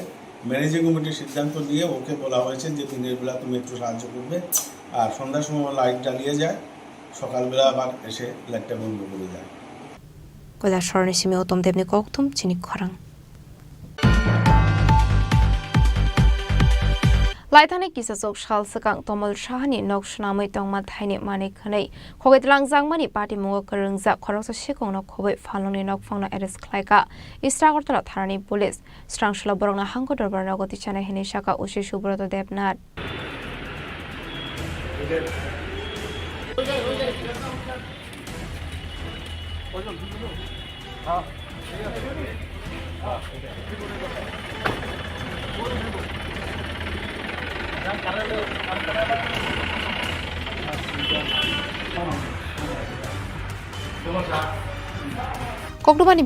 ম্যানেজিং কমিটির সিদ্ধান্ত নিয়ে ওকে বলা হয়েছে যে দিনের বেলা তুমি একটু সাহায্য করবে আর সন্ধ্যার সময় লাইট জ্বালিয়ে যায় সকালবেলা আবার এসে লাইটটা বন্ধ করে যায় Koilashor Nishimi Otom Debni Koktum Chini Khorang Laithani Kisasok Shal Sakang Tomol Shahani Nok Shnamai Tongma Thaini Mani Khanai Khogitlang Zangmani Party Mungo Karungza Khoroksa Shikong Nok Khoboi Faloni Nok Fongna Eres Klaika Istragortala Tharani Police Strangshla Borongna Hango Dorbar Nogoti Chana Hini Shaka Ushi Shubroto Debnat Kokborok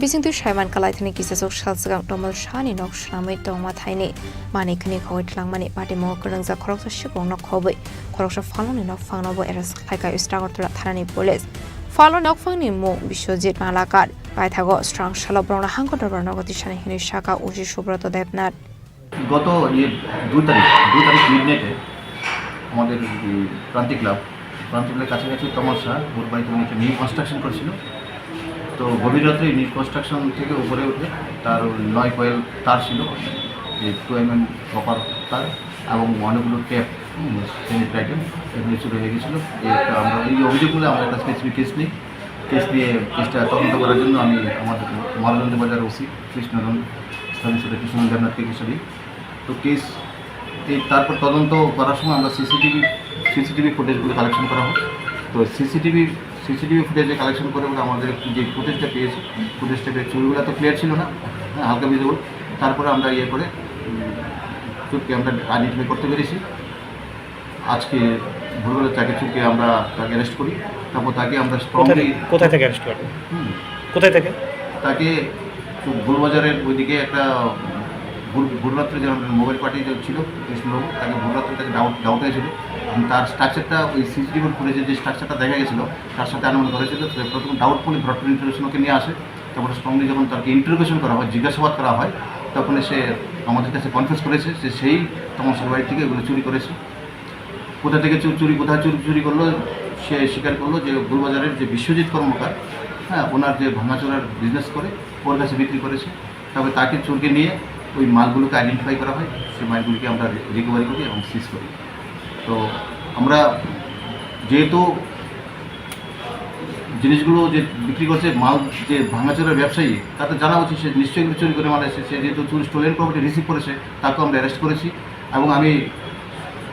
bising tu Shaiman kalai thani kisasok shalsagang tomal shani nok shramai tongma thaini mani khani khoi tlang mani party mo karang za khorok sa shikong nok khoboi khorok sa faloni nok phangno bo eras khaika istragot tura thanani police falo nok phangni mo Biswajit malakar pai thago strong shalo brona hangko dorno goti shani hini shaka uji subroto devnat গত 2 তারিখ মিডনাইটে আমাদের ক্রান্তি ক্লাবের কাছাকাছি তমসা বুধবাড়িতে নিচে new construction করছিল তো গভীর রাত্রে নিউ কনস্ট্রাকশন থেকে উপরে উঠে তার 9 কয়েল তার ছিল যে 2 mm কপার তার এবং অনেকগুলো ট্যাপ সেনিট আইটেম এগুলো চুরি হয়ে গেছিলো। আমরা এই অভিযোগগুলো আমরা একটা স্পেসিফিক কেস নিয়ে কেসটা তদন্ত করার জন্য আমি আমাদের মালগঞ্জ বাজার ওসি কৃষ্ণরঞ্জন কৃষ্ণ দেবনাথকে কিশোরী তো কেস তারপর তদন্ত করার সময় আমরা সিসিটিভি ফুটেজগুলো কালেকশন করা হয়। তো সিসিটিভি ফুটেজে কালেকশন করে বলে আমাদের যে ফুটেজটা পেয়েছি চুরিগুলো তো ক্লিয়ার ছিল না, হালকা ভিজিবল। তারপরে আমরা করে চুরকে আমরা আইডেন্টিফাই করতে পেরেছি। আজকে ভোরবেলা চুরকে আমরা তাকে অ্যারেস্ট করি। তারপর তাকে আমরা কোথায় থেকে অ্যারেস্ট করি? কোথায় থেকে? তাকে ভুলবাজারের ওইদিকে একটা ভোররাত্রে যে মোবাইল পার্টি যে ছিল কৃষ্ণবাবু তাকে ভোররাত্রে তাকে ডাউট হয়েছিল। তার স্ট্রাকচারটা ওই সিসিটিভি ফুটেজে যে স্ট্রাকচারটা দেখা গেছিলো তার সাথে অনুমান করেছিল। প্রথম ডাউটফুলি ব্রডফুল ইনফরমেশনকে নিয়ে আসে। তারপরে স্ট্রংলি যখন তাকে ইন্টারোগেশন করা হয়, জিজ্ঞাসাবাদ করা হয়, তখন সে আমাদের কাছে কনফেস করেছে যে সেই তমসের বাড়ি থেকে এগুলো চুরি করেছে। কোথা থেকে কোথায় চুরি করলো সে স্বীকার করলো যে ভুলবাজারের যে বিশ্বজিৎ কর্মকার, ওনার যে ভাঙাচোরার বিজনেস করে ওর কাছে বিক্রি করেছে। তবে তাকে চোরকে নিয়ে ওই মালগুলোকে আইডেন্টিফাই করা হয়, সেই মালগুলিকে আমরা রিকভারি করি এবং সিজ করি। তো আমরা যেহেতু জিনিসগুলো যে বিক্রি করছে মাল যে ভাঙাচোরার ব্যবসায়ী তাতে জানা উচিত সে নিশ্চয়ই এগুলো চুরি করে মাল এসেছে। সে যেহেতু স্টোলেন প্রপার্টি রিসিভ করেছে তাকেও আমরা অ্যারেস্ট করেছি এবং আমি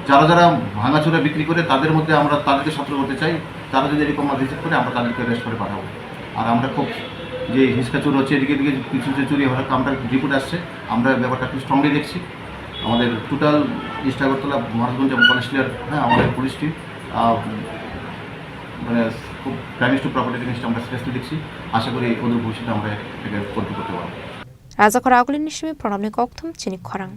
যারা ভাঙাচোরা বিক্রি করে তাদের মধ্যে আমরা তাদেরকে সতর্ক করতে চাই, তারা যদি এরকম মাল রিসিভ করে আমরা তাদেরকে অ্যারেস্ট করে পাঠাবো। আর আমরা খুব যে হিসকা চুর হচ্ছে এদিকে কিছু চুরি হওয়ার আমরা রিপোর্ট আসছে, আমরা ব্যাপারটা খুব স্ট্রংলি দেখছি। আমাদের টোটাল ইস্ট আগরতলা মহারাজগঞ্জ এবং কলেস্টিয়ার আমাদের পুলিশ টিম মানে খুব ক্রাইম টু প্রপার্টি জিনিসটা আমরা সিরিয়াসলি দেখছি। আশা করি ওদের ভবিষ্যতে আমরা এটাকে কন্ট্রোল করতে পারবো। রাজাখরা আগুলিন নিশ্চয় প্রণামনি কক্থম চিনি খরাং।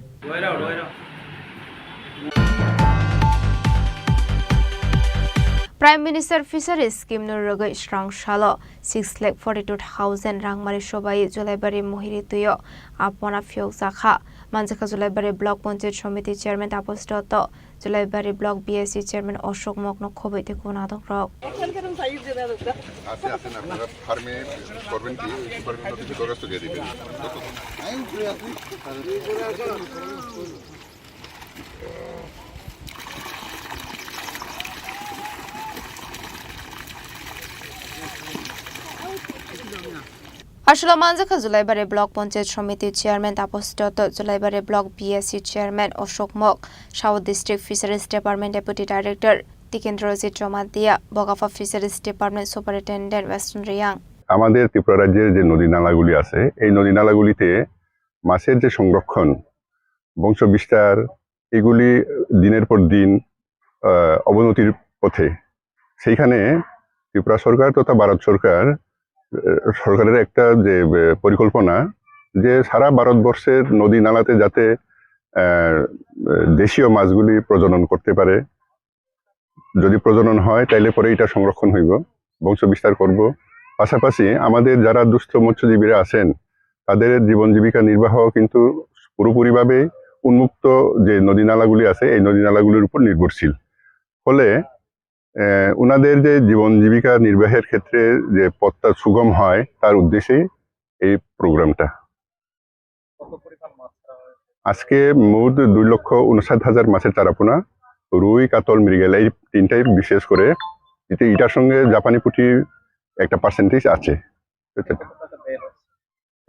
Prime Minister Fisheries Scheme no rogai strong shalo 6,42,000 rangmari sobai Julaibari mohiri tuyo apona fiok zakha manjaka Julaibari Block Panchayat Samiti Chairman Tapos Dotto Julaibari Block BSC Chairman Ashok Mokno khoboi te kono adok rok আছে আপনারা ফার্মে করবেন কি supervision অফিসে দরখাস্ত দিয়ে দিবেন। আসলে মানজাখা জুলাইবারে ব্লক পঞ্চায়েত সমিতির চেয়ারম্যান তাপস দত্ত, জুলাইবারে block BSC chairman Ashok Mok, South district fisheries department deputy director Tikendrajit Jamatia, Bagafa fisheries department superintendent Western Reang. আমাদের ত্রিপুরা রাজ্যের যে নদী নালাগুলি আছে এই নদী নালাগুলিতে মাছের যে সংরক্ষণ, বংশ বিস্তার, এগুলি দিনের পর দিন অবনতির পথে। সেইখানে ত্রিপুরা সরকার তথা ভারত সরকারের একটা যে পরিকল্পনা যে সারা ভারতবর্ষের নদী নালাতে যাতে দেশীয় মাছগুলি প্রজনন করতে পারে, যদি প্রজনন হয় তাইলে পরে এটা সংরক্ষণ হইব, বংশ বিস্তার করব। পাশাপাশি আমাদের যারা দুস্থ মৎস্যজীবীরা আছেন তাদের জীবন জীবিকা নির্বাহ কিন্তু পুরোপুরিভাবে উন্মুক্ত যে নদী নালাগুলি আছে এই নদী নালাগুলির উপর নির্ভরশীল। ফলে ওনাদের যে জীবন জীবিকা নির্বাহের ক্ষেত্রে যে পথটা সুগম হয় তার উদ্দেশ্যেই এই প্রোগ্রামটা। আজকে মোট 2,59,000 মাছের চারাপোনা, রুই, কাতল, মৃগেল এই তিনটাই বিশেষ করে এটার সঙ্গে জাপানি পুঁটির একটা পার্সেন্টেজ আছে।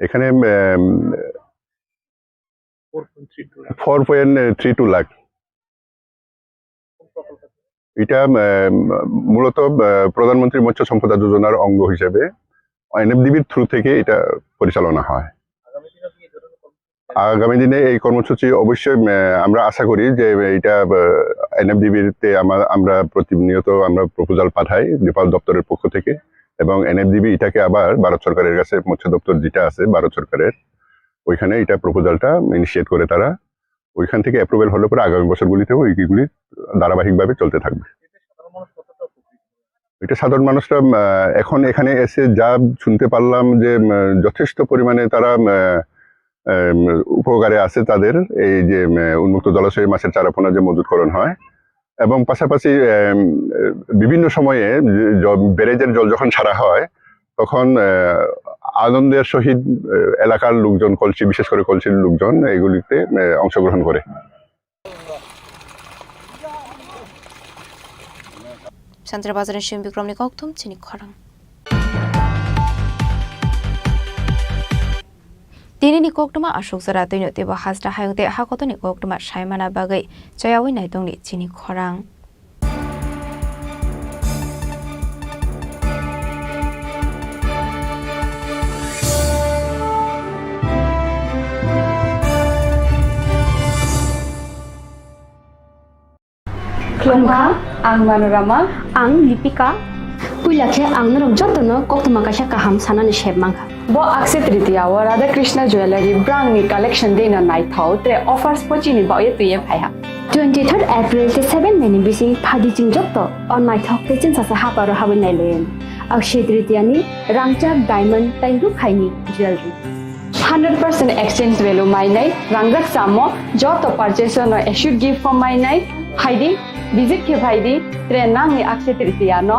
এখানে 4.32 লাখ। এটা মূলত প্রধানমন্ত্রী মৎস্য সম্পদা যোজনার অঙ্গ হিসেবে এনএফডিবির থ্রু থেকে এটা পরিচালনা হয়। আগামী দিনে এই কর্মসূচি অবশ্যই আমরা আশা করি যে এটা এনএফডিবিতে আমরা প্রতিনিয়ত আমরা প্রপোজাল পাঠাই নেপাল দপ্তরের পক্ষ থেকে, এবং এনএফডিবি এটাকে আবার ভারত সরকারের কাছে, মৎস্য দপ্তর যেটা আছে ভারত সরকারের, ওইখানে এটা প্রপোজালটা ইনিশিয়েট করে তারা ওইখান থেকে অ্যাপ্রুভেল হলে পরে আগামী বছরগুলিতেও এইগুলি ধারাবাহিকভাবে চলতে থাকবে। এটা সাধারণ মানুষরা এখন এখানে এসে যা শুনতে পারলাম যে যথেষ্ট পরিমাণে তারা উপকারে আছে তাদের এই যে উন্মুক্ত জলাশয়ে মাছের চারাপোনা যে মজুতকরণ হয়, এবং পাশাপাশি বিভিন্ন সময়ে ব্যারেজের জল যখন ছাড়া হয় তখন আনন্দের সহিত এলাকার লোকজন, কলসি, বিশেষ করে কলসির লোকজন এগুলিতে অংশগ্রহণ করে। 산드라바자는 시험 비그럼니 걱통 치니 커랑. Dinini koktuma ashok zara tino teba hasda hayongte hakotoni koktuma shaimana bagai jayawi naitongni chini khorang. Klongha, ang Manorama, ang Lipika, Pulakhe ang narong jotono koktuma kasha kaham sanani shebmangha. Bo akse tritiya wa Radha Krishna Jewelry brand ni collection dena nai thau te offers pochini ba ye tuye phaiha. 23rd April te 7 meni bising phadi jing jotto on nai thok te chin sa ha paro habin nai len. Akse tritiya ni rangchak diamond taingu khaini jewelry. 100% exchange value mai nai rangrak samo joto purchase no issued gift from mai nai haidi visit ke bhaidi tre nang ni akse tritiya no